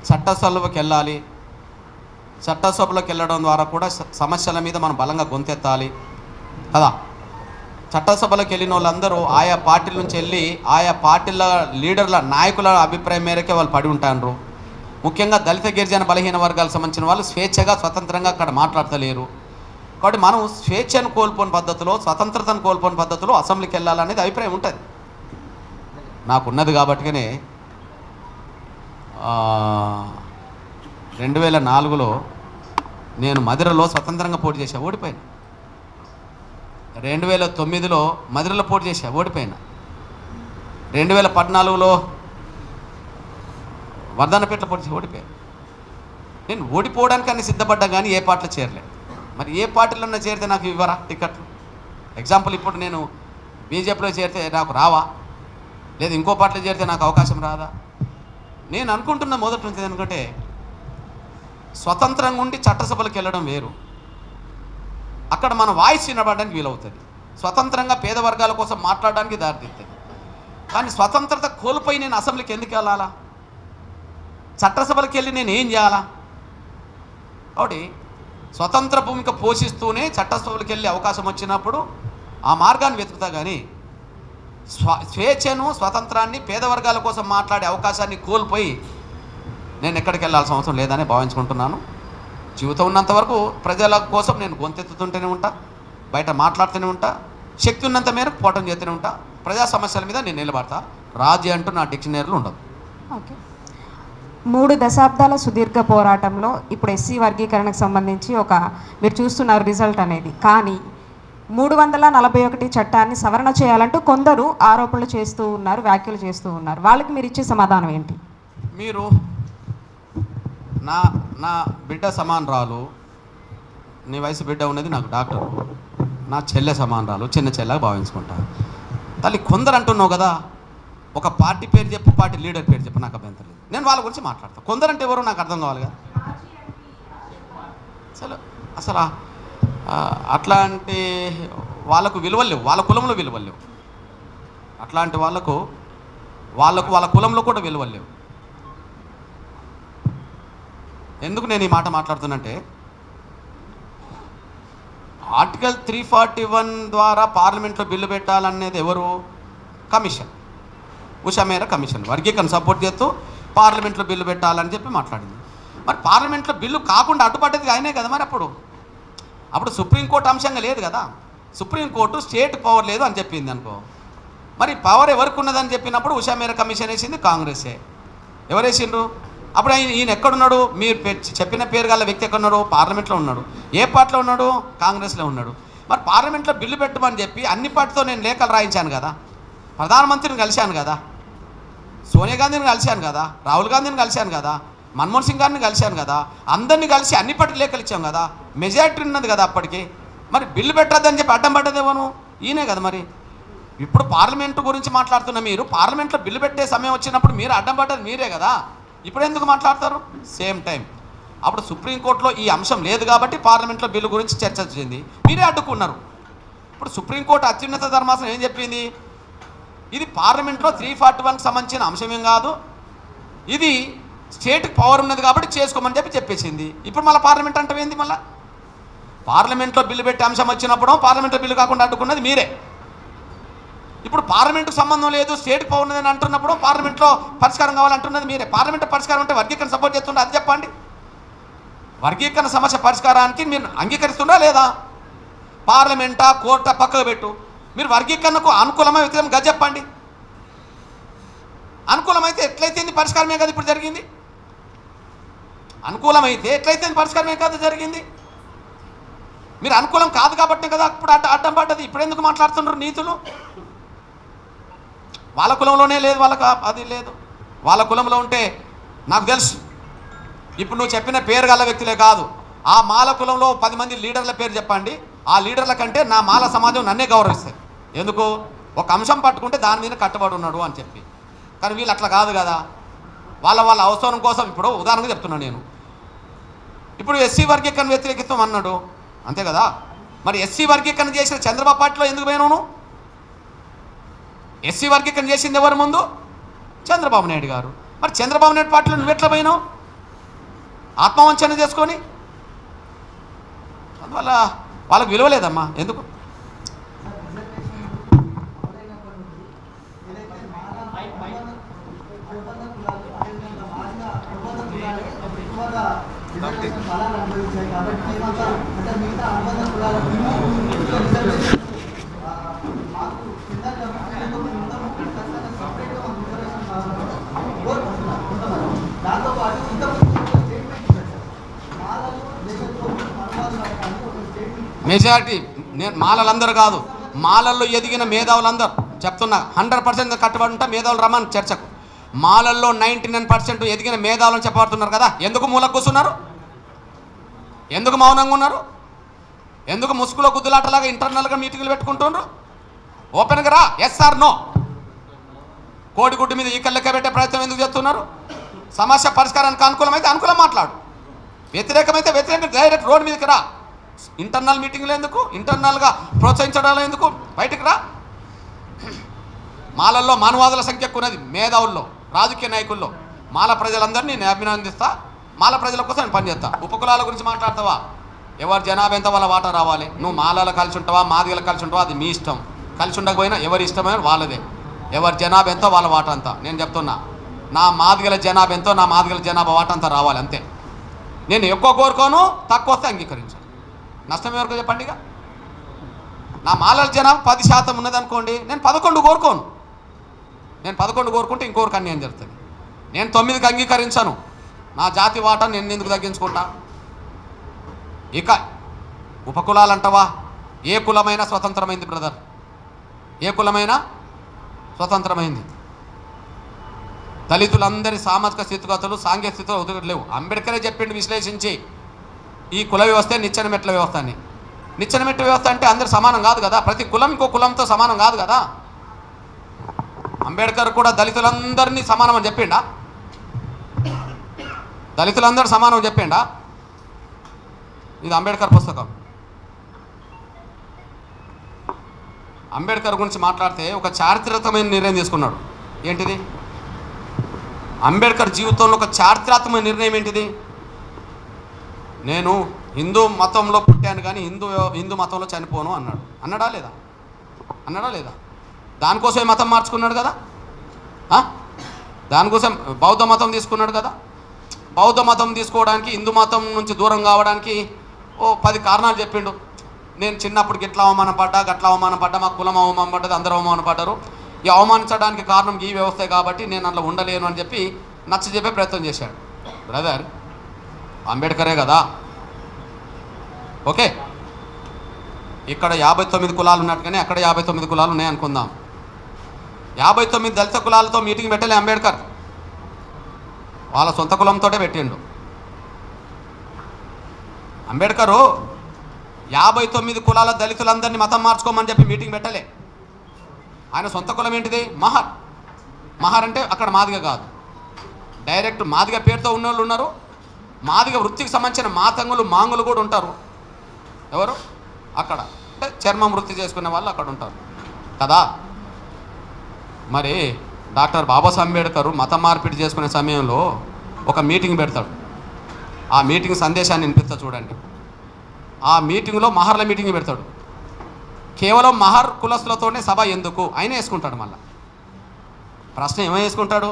చట్టసభలోకి వెళ్ళాలి. చట్టసభలోకి వెళ్ళడం ద్వారా కూడా సమస్యల మీద మనం బలంగా గొంతెత్తాలి కదా. చట్టసభలోకి వెళ్ళిన వాళ్ళందరూ ఆయా పార్టీల నుంచి వెళ్ళి ఆయా పార్టీల లీడర్ల నాయకుల అభిప్రాయం మేరకే వాళ్ళు పడి ఉంటారు. ముఖ్యంగా దళిత గిరిజన బలహీన వర్గాలకు సంబంధించిన వాళ్ళు స్వేచ్ఛగా స్వతంత్రంగా అక్కడ మాట్లాడతలేరు. కాబట్టి మనం స్వేచ్ఛను కోల్పోని పద్ధతిలో, స్వతంత్రతను కోల్పోని పద్ధతిలో అసెంబ్లీకి వెళ్ళాలనేది అభిప్రాయం ఉంటుంది నాకున్నది. కాబట్టినే 2004లో నేను మధిరలో స్వతంత్రంగా పోటీ చేశా, ఓడిపోయాను. 2009లో మధిరలో పోటీ చేశా, ఓడిపోయినా. 2014లో వర్ధన్నపేటలో పోటీ చేసి ఓడిపోయాను. నేను ఓడిపోవడానికి అన్ని సిద్ధపడ్డా కానీ ఏ పార్టీలో చేరలేదు. మరి ఏ పార్టీలో చేరితే నాకు ఇవ్వరా టికెట్లు? ఎగ్జాంపుల్, ఇప్పుడు నేను బీజేపీలో చేరితే నాకు రావా? లేదు ఇంకో పార్టీలో చేరితే నాకు అవకాశం రాదా? నేను అనుకుంటున్న మొదటి నుంచి ఎందుకంటే స్వతంత్రంగా ఉండి చట్టసభలకు వెళ్ళడం వేరు. అక్కడ మన వాయిస్ వినబడడానికి వీలవుతుంది. స్వతంత్రంగా పేద వర్గాల కోసం మాట్లాడడానికి దారితీస్తుంది. కానీ స్వతంత్రత కోల్పోయి నేను అసెంబ్లీకి ఎందుకు వెళ్ళాలా? చట్టసభలకు వెళ్ళి నేను ఏం చేయాలా? కాబట్టి స్వతంత్ర భూమిక పోషిస్తూనే చట్టసభలకు వెళ్ళే అవకాశం వచ్చినప్పుడు ఆ మార్గాన్ని వెతుకుతా. కానీ స్వేచ్ఛను, స్వతంత్రాన్ని, పేద వర్గాల కోసం మాట్లాడే అవకాశాన్ని కోల్పోయి నేను ఎక్కడికి వెళ్ళాల్సిన అవసరం లేదని భావించుకుంటున్నాను. జీవితం ఉన్నంత వరకు ప్రజల కోసం నేను గొంతెత్తుతుంటూనే ఉంటా, బయట మాట్లాడుతూనే ఉంటా, శక్తి ఉన్నంత మేరకు పోరాటం చేస్తూనే ఉంటా. ప్రజా సమస్యల మీద నేను నిలబడతా. రాజీ అంటూ నా డిక్షనరీలో ఉండదు. ఓకే. 3 దశాబ్దాల సుదీర్ఘ పోరాటంలో ఇప్పుడు ఎస్సీ వర్గీకరణకు సంబంధించి మీరు చూస్తున్నారు రిజల్ట్ అనేది. కానీ 341 చట్టాన్ని సవరణ చేయాలంటూ కొందరు ఆరోపణలు చేస్తూ ఉన్నారు, వ్యాఖ్యలు చేస్తూ ఉన్నారు. వాళ్ళకి మీరు ఇచ్చే సమాధానం ఏంటి? మీరు నా బిడ్డ సమానరాలు, నీ వయసు బిడ్డ ఉన్నది నాకు డాక్టర్, నా చెల్లె సమానరాలు, చిన్న చెల్లెగా భావించుకుంటా. తల్లి కొందరు అంటున్నావు కదా, ఒక పార్టీ పేరు చెప్పు, పార్టీ లీడర్ పేరు చెప్పు, నాకు అభ్యంతరం లేదు. నేను వాళ్ళ గురించి మాట్లాడతాను. కొందరంటే ఎవరో నాకు అర్థం కావాలి కదా. అసలు అట్లాంటి వాళ్ళకు విలువలు లేవు, వాళ్ళ కులంలో విలువలు లేవు. అట్లాంటి వాళ్ళకు వాళ్ళ కులంలో కూడా విలువలు లేవు. ఎందుకు నేను ఈ మాట మాట్లాడుతున్నంటే, ఆర్టికల్ 341 ద్వారా పార్లమెంట్లో బిల్లు పెట్టాలనేది ఎవరు? కమిషన్, ఉషా మేర కమిషన్ వర్గీకరణ సపోర్ట్ చేస్తూ పార్లమెంట్లో బిల్లు పెట్టాలని చెప్పి మాట్లాడింది. మరి పార్లమెంట్లో బిల్లు కాకుండా అడ్డుపడ్డది ఆయనే కదా. మరి అప్పుడు సుప్రీంకోర్టు అంశంగా లేదు కదా. సుప్రీంకోర్టు స్టేట్ పవర్ లేదు అని చెప్పింది అనుకో. మరి పవర్ ఎవరికి ఉన్నదని చెప్పినప్పుడు ఉషా మేర కమిషన్ వేసింది కాంగ్రెసే. ఎవరు వేసిండ్రు? అప్పుడు ఈయన ఎక్కడున్నాడు? మీరు చెప్పిన పేరు గల వ్యక్తి ఎక్కడున్నాడు? పార్లమెంట్లో ఉన్నాడు. ఏ పార్టీలో ఉన్నాడు? కాంగ్రెస్లో ఉన్నాడు. మరి పార్లమెంట్లో బిల్లు పెట్టమని చెప్పి అన్ని పార్టీతో నేను లేఖలు రాయించాను కదా, ప్రధానమంత్రిని కలిశాను కదా, సోనియా గాంధీని కలిశాను కదా, రాహుల్ గాంధీని కలిశాను కదా, మన్మోహన్ సింగ్ గారిని కలిశాను కదా, అందరినీ కలిసి అన్ని పార్టీ లేఖలు ఇచ్చాం కదా, మెజారిటీ ఉన్నది కదా అప్పటికి. మరి బిల్లు పెట్టద్దని చెప్పి అడ్డం పడ్డదేమోను ఈయనే కదా. మరి ఇప్పుడు పార్లమెంటు గురించి మాట్లాడుతున్న మీరు, పార్లమెంట్లో బిల్లు పెట్టే సమయం వచ్చినప్పుడు మీరు అడ్డం పడ్డది మీరే కదా. ఇప్పుడు ఎందుకు మాట్లాడతారు? సేమ్ టైం అప్పుడు సుప్రీంకోర్టులో ఈ అంశం లేదు కాబట్టి పార్లమెంట్లో బిల్లు గురించి చర్చ వచ్చింది, మీరే అడ్డుకున్నారు. ఇప్పుడు సుప్రీంకోర్టు అత్యున్నత ధర్మాసనం ఏం చెప్పింది? ఇది పార్లమెంట్లో 341కి సంబంధించిన అంశమేం కాదు, ఇది స్టేట్కి పవర్ ఉన్నది కాబట్టి చేసుకోమని చెప్పేసింది. ఇప్పుడు మళ్ళీ పార్లమెంట్ అంటే ఏంది? మళ్ళీ పార్లమెంట్లో బిల్లు పెట్టే అంశం వచ్చినప్పుడు పార్లమెంట్లో బిల్లు కాకుండా అడ్డుకున్నది మీరే. ఇప్పుడు పార్లమెంటుకు సంబంధం లేదు, స్టేట్కి పవర్ ఉన్నదని అంటున్నప్పుడు పార్లమెంట్లో పరిష్కారం కావాలంటున్నది మీరే. పార్లమెంట్లో పరిష్కారం అంటే వర్గీకరణ సపోర్ట్ చేస్తుండే, అది చెప్పండి. వర్గీకరణ సమస్య పరిష్కారానికి మీరు అంగీకరిస్తుందా లేదా? పార్లమెంటా కోర్టా పక్కకు పెట్టు, మీరు వర్గీకరణకు అనుకూలమై వ్యతిరేకంగా చెప్పండి. అనుకూలమైతే ఎట్లయితే పరిష్కారమే కదా ఇప్పుడు జరిగింది. అనుకూలమైతే ఎట్లయితే పరిష్కారమే కదా జరిగింది. మీరు అనుకూలం కాదు కాబట్టి కదా ఇప్పుడు అడ్డం పడ్డది. ఇప్పుడు ఎందుకు మాట్లాడుతున్నారు నీతులు? వాళ్ళ కులంలోనే లేదు, వాళ్ళకు అది లేదు. వాళ్ళ కులంలో ఉంటే నాకు తెలుసు. ఇప్పుడు నువ్వు చెప్పిన పేరు గల వ్యక్తులే కాదు, ఆ మాల కులంలో 10 మంది లీడర్ల పేరు చెప్పండి. ఆ లీడర్ల కంటే నా మాల సమాజం నన్నే గౌరవిస్తుంది. ఎందుకు? ఒక అంశం పట్టుకుంటే దాని మీద కట్టుబడి ఉన్నాడు అని చెప్పి. కానీ వీళ్ళు అట్లా కాదు కదా. వాళ్ళ అవసరం కోసం, ఇప్పుడు ఉదాహరణగా చెప్తున్నాను నేను, ఇప్పుడు ఎస్సీ వర్గీకరణ వ్యతిరేకిత్వం అన్నాడు, అంతే కదా. మరి ఎస్సీ వర్గీకరణ చేసిన చంద్రబాబు పార్టీలో ఎందుకు పోయినావు? ఎస్సీ వర్గీకరణ చేసింది ఎవరు ముందు? చంద్రబాబు నాయుడు గారు. మరి చంద్రబాబు నాయుడు పార్టీలో నువ్వు ఎట్లా పోయినావు? ఆత్మవంచన చేసుకొని. అందువల్ల వాళ్ళకు విలువ లేదమ్మా. ఎందుకు? మెజారిటీ నేను మాలలందరూ కాదు, మాలల్లో ఎదిగిన మేధావులందరూ చెప్తున్నా, 100% కట్టుబడి ఉంటా. మేధావులు రమ్మని చర్చకు. మాలల్లో 99% ఎదిగిన మేధావులను చెప్పబడుతున్నారు కదా. ఎందుకు మూలకు కూర్చున్నారు? ఎందుకు మౌనంగా ఉన్నారు? ఎందుకు ముసుగులో గుద్దులాటలాగా ఇంటర్నల్గా మీటింగ్లు పెట్టుకుంటున్నారు? ఓపెన్గా రా, ఎస్ ఆర్ నో. కోడిగుడ్డు మీద ఈకలు లెక్క పెట్టే ప్రయత్నం ఎందుకు చేస్తున్నారు? సమస్య పరిష్కారానికి అనుకూలమైతే అనుకూలం మాట్లాడు, వ్యతిరేకమైతే వ్యతిరేక డైరెక్ట్ రోడ్ మీదకి రా. ఇంటర్నల్ మీటింగ్లు ఎందుకు? ఇంటర్నల్గా ప్రోత్సహించడం ఎందుకు? బయటకు రా. మాలల్లో మానవాదుల సంఖ్య ఎక్కువ ఉన్నది, మేధావుల్లో, రాజకీయ నాయకుల్లో. మాల ప్రజలందరినీ నేను అభినందిస్తా. మాల ప్రజల కోసం నేను పనిచేస్తా. ఉపకులాల గురించి మాట్లాడతావా? ఎవరి జనాభా ఎంత వాళ్ళ వాటా రావాలి. నువ్వు మాలలు కలిసి ఉంటావా, మాదిగలు కలిసి ఉంటావా, అది మీ ఇష్టం. కలిసి ఉండకపోయినా ఎవరి ఇష్టమైన వాళ్ళదే. ఎవరి జనాభా ఎంతో వాళ్ళ వాటా అంతా. నేను చెప్తున్నా, నా మాదిగల జనాభా ఎంతో నా మాదిగల జనాభా వాటా అంతా రావాలి, అంతే. నేను ఎక్కువ కోరుకోను, తక్కువ వస్తే అంగీకరించాను. నష్టం ఎవరికో చెప్పండి. ఇక నా మాలల జనాభా 10% ఉన్నదనుకోండి, నేను 11 కోరుకోను. నేను 11 కోరుకుంటే ఇంకొకరికి అన్యాయం జరుగుతుంది. నేను 9కి అంగీకరించాను. నా జాతి వాటా నేను ఎందుకు తగ్గించుకుంటా? ఇక ఉపకులాలు అంటావా? ఏ కులమైనా స్వతంత్రమైంది బ్రదర్, ఏ కులమైనా స్వతంత్రమైంది. దళితులందరి సామాజిక స్థితిగతులు సాంఘిక స్థితిలో ఉదగట్లేవు. అంబేద్కరే చెప్పిండు విశ్లేషించి ఈ కుల వ్యవస్థే నిచ్చెన మెట్ల వ్యవస్థ అని. నిచ్చెన మెట్ల వ్యవస్థ అంటే అందరు సమానం కాదు కదా, ప్రతి కులం ఇంకో కులంతో సమానం కాదు కదా. అంబేద్కర్ కూడా దళితులందరినీ సమానం అని చెప్పిండా? దళితులందరూ సమానం చెప్పిండా? ఇది అంబేద్కర్ పుస్తకం. అంబేద్కర్ గురించి మాట్లాడితే ఒక చారిత్రాత్మకమైన నిర్ణయం తీసుకున్నాడు. ఏంటిది? అంబేద్కర్ జీవితంలో ఒక చారిత్రాత్మకమైన నిర్ణయం ఏంటిది? నేను హిందూ మతంలో పుట్టాను కానీ హిందూ మతంలో చనిపోను అన్నాడు. అన్నాడా లేదా? దానికోసమే మతం మార్చుకున్నాడు కదా. దానికోసం బౌద్ధ మతం తీసుకున్నాడు కదా. బౌద్ధ మతం తీసుకోవడానికి, హిందూ మతం నుంచి దూరం కావడానికి 10 కారణాలు చెప్పిండు. నేను చిన్నప్పుడు గిట్లా అవమానం పడ్డా, గట్లా అవమానం పడ్డా, మా కులం అవమానం పడ్డది, అందరూ అవమానం పడ్డారు. ఈ అవమానించడానికి కారణం ఈ వ్యవస్థే కాబట్టి నేను అట్లా ఉండలేను అని చెప్పి నచ్చజెప్పే ప్రయత్నం చేశాడు. బ్రదర్, అంబేద్కరే కదా. ఓకే, ఇక్కడ 59 కులాలు ఉన్నట్టుగానే అక్కడ 59 కులాలు ఉన్నాయి అనుకుందాం. 59 దళిత కులాలతో మీటింగ్ పెట్టలే అంబేద్కర్, వాళ్ళ సొంత కులంతో పెట్టిండు. అంబేద్కరు 59 కులాల దళితులందరినీ మతం మార్చుకోమని చెప్పి మీటింగ్ పెట్టలే. ఆయన సొంత కులం ఏంటిది? మహర్. మహర్ అంటే అక్కడ మాదిగ కాదు, డైరెక్ట్ మాదిగ పేరుతో ఉన్న వాళ్ళు ఉన్నారు. మాదిగ వృత్తికి సంబంధించిన మాతంగులు మాంగులు కూడా ఉంటారు. ఎవరు అక్కడ అంటే చర్మం వృత్తి చేసుకునే వాళ్ళు అక్కడ ఉంటారు కదా. మరి డాక్టర్ బాబాసాహెబ్ అంబేద్కర్ మత మార్పిడి చేసుకునే సమయంలో ఒక మీటింగ్ పెడతాడు. ఆ మీటింగ్ సందేశాన్ని వినిపిస్తా చూడండి. ఆ మీటింగ్లో మహర్ల మీటింగ్ పెడతాడు. కేవలం మహర్ కులస్తులతోనే సభ ఎందుకు ఆయన వేసుకుంటాడు. మళ్ళీ ప్రశ్న ఏమై వేసుకుంటాడు?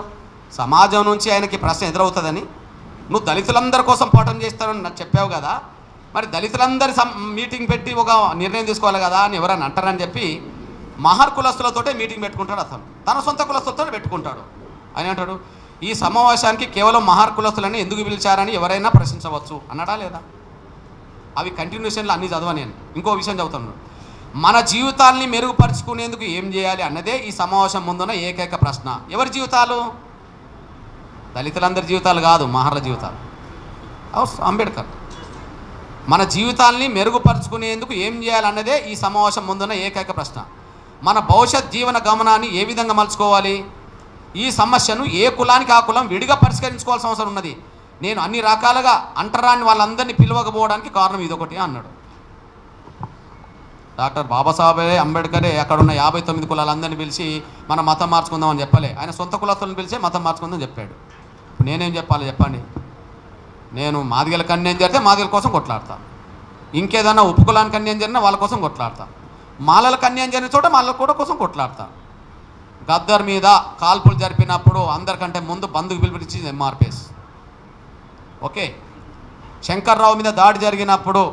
సమాజం నుంచి ఆయనకి ప్రశ్న ఎదురవుతుందని. నువ్వు దళితులందరి కోసం పోరాటం చేస్తానని నాకు చెప్పావు కదా, మరి దళితులందరి మీటింగ్ పెట్టి ఒక నిర్ణయం తీసుకోవాలి కదా అని ఎవరైనా అంటారని చెప్పి మహర్ కులస్తులతోటే మీటింగ్ పెట్టుకుంటాడు. అతను తన సొంత కులస్తులతో పెట్టుకుంటాడు. ఆయన అంటాడు, ఈ సమావేశానికి కేవలం మహర్ కులస్తులని ఎందుకు పిలిచారని ఎవరైనా ప్రశ్నించవచ్చు అన్నాడా లేదా? అవి కంటిన్యూషన్లో అన్నీ చదవ. నేను ఇంకో విషయం చదువుతాను. మన జీవితాల్ని మెరుగుపరుచుకునేందుకు ఏం చేయాలి అన్నదే ఈ సమావేశం ముందున్న ఏకైక ప్రశ్న. ఎవరి జీవితాలు? దళితులందరి జీవితాలు కాదు, మహర్ల జీవితాలు. అంబేద్కర్ మన జీవితాల్ని మెరుగుపరుచుకునేందుకు ఏం చేయాలన్నదే ఈ సమావేశం ముందున్న ఏకైక ప్రశ్న. మన భవిష్యత్ జీవన గమనాన్ని ఏ విధంగా మలుచుకోవాలి? ఈ సమస్యను ఏ కులానికి ఆ కులం విడిగా పరిష్కరించుకోవాల్సిన అవసరం ఉన్నది. నేను అన్ని రకాలుగా అంటరాని వాళ్ళందరినీ పిలవకపోవడానికి కారణం ఇదొకటి అన్నాడు. డాక్టర్ బాబాసాహెబ్ అంబేద్కరే అక్కడున్న 59 కులాలందరినీ పిలిచి మనం మతం మార్చుకుందామని చెప్పలే. ఆయన సొంత కులస్తులను పిలిచే మతం మార్చుకుందామని చెప్పాడు. ఇప్పుడు నేనేం చెప్పాలి చెప్పండి? నేను మాదిగలకు అన్యాయం జరిగితే మాదిగల కోసం కొట్లాడతా, ఇంకేదన్నా ఉపకులానికి అన్యాయం జరిగినా వాళ్ళ కోసం కొట్లాడతా, మాలలకు అన్యాయం జరిగిన చోట మాలల కూడా కోసం కొట్లాడతా. గద్దర్ మీద కాల్పులు జరిపినప్పుడు అందరికంటే ముందు బంధుకు పిలిపించింది ఎంఆర్పిఎస్. ఓకే, శంకర్రావు మీద దాడి జరిగినప్పుడు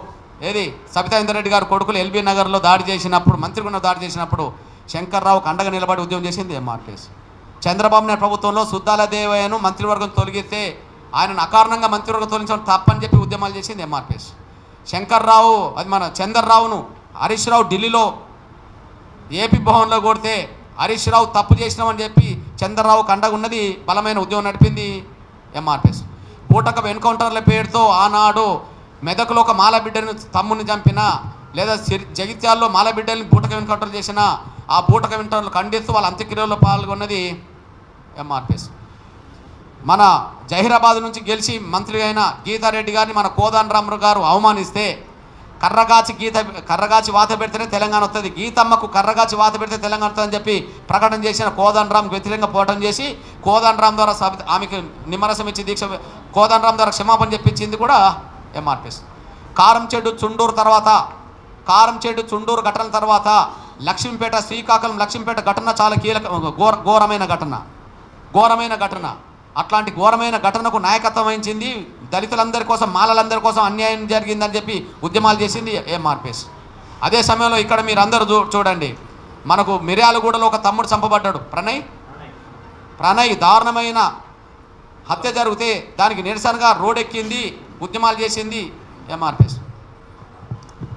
ఏది సబితా ఇంద్రారెడ్డి గారు కొడుకులు ఎల్బీ నగర్లో దాడి చేసినప్పుడు, మంత్రిగుండ దాడి చేసినప్పుడు శంకర్రావుకు అండగా నిలబడి ఉద్యమం చేసింది ఎంఆర్పిఎస్. చంద్రబాబు నాయుడు ప్రభుత్వంలో సుద్దాల దేవయ్యను మంత్రివర్గం తొలగిస్తే ఆయనను అకారణంగా మంత్రివర్గం తొలగించడం తప్పని చెప్పి ఉద్యమాలు చేసింది ఎంఆర్పిఎస్. శంకర్రావు అది మన చంద్రరావును హరీష్ రావు ఢిల్లీలో ఏపీ భవన్లో కొడితే హరీష్ రావు తప్పు చేసినామని చెప్పి చంద్రరావుకు అండగా ఉన్నది బలమైన ఉద్యమం నడిపింది ఎంఆర్పిఎస్. బూటకపు ఎన్కౌంటర్ల పేరుతో ఆనాడు మెదకులో ఒక మాల బిడ్డను తమ్ముని చంపిన, లేదా జగిత్యాల్లో మాల బిడ్డల్ని బూటకం ఎన్కౌంటర్ చేసిన ఆ బూటకం ఎన్కౌంటర్లు ఖండిస్తూ వాళ్ళ అంత్యక్రియలో పాల్గొన్నది ఎంఆర్పిఎస్. మన జహీరాబాద్ నుంచి గెలిచి మంత్రి అయిన గీతారెడ్డి గారిని మన కోదండరామరావు గారు అవమానిస్తే కర్రగాచి వాత పెడితేనే తెలంగాణ వస్తుంది, గీతమ్మకు కర్రగాచి వాత పెడితే తెలంగాణ వస్తుందని చెప్పి ప్రకటన చేసిన కోదండరాంకు వ్యతిరేకంగా పోరాటం చేసి కోదండరాం ద్వారా ఆమెకు నిమ్మరసం ఇచ్చి దీక్ష కోదండరాం ద్వారా క్షమాపణ చెప్పించింది కూడా ఎంఆర్పిఎస్. కారంచేడు చుండూరు ఘటన తర్వాత లక్ష్మీపేట శ్రీకాకుళం లక్ష్మీపేట ఘటన చాలా కీలక ఘోరమైన ఘటన. అట్లాంటి ఘోరమైన ఘటనకు నాయకత్వం వహించింది, దళితులందరి కోసం మాలలందరి కోసం అన్యాయం జరిగిందని చెప్పి ఉద్యమాలు చేసింది ఎంఆర్పిఎస్. అదే సమయంలో ఇక్కడ మీరు అందరూ చూడండి, మనకు మిర్యాలగూడలో ఒక తమ్ముడు చంపబడ్డాడు, ప్రణయ్ దారుణమైన హత్య జరిగితే దానికి నిరసనగా రోడ్డెక్కింది, ఉద్యమాలు చేసింది ఎంఆర్పిఎస్.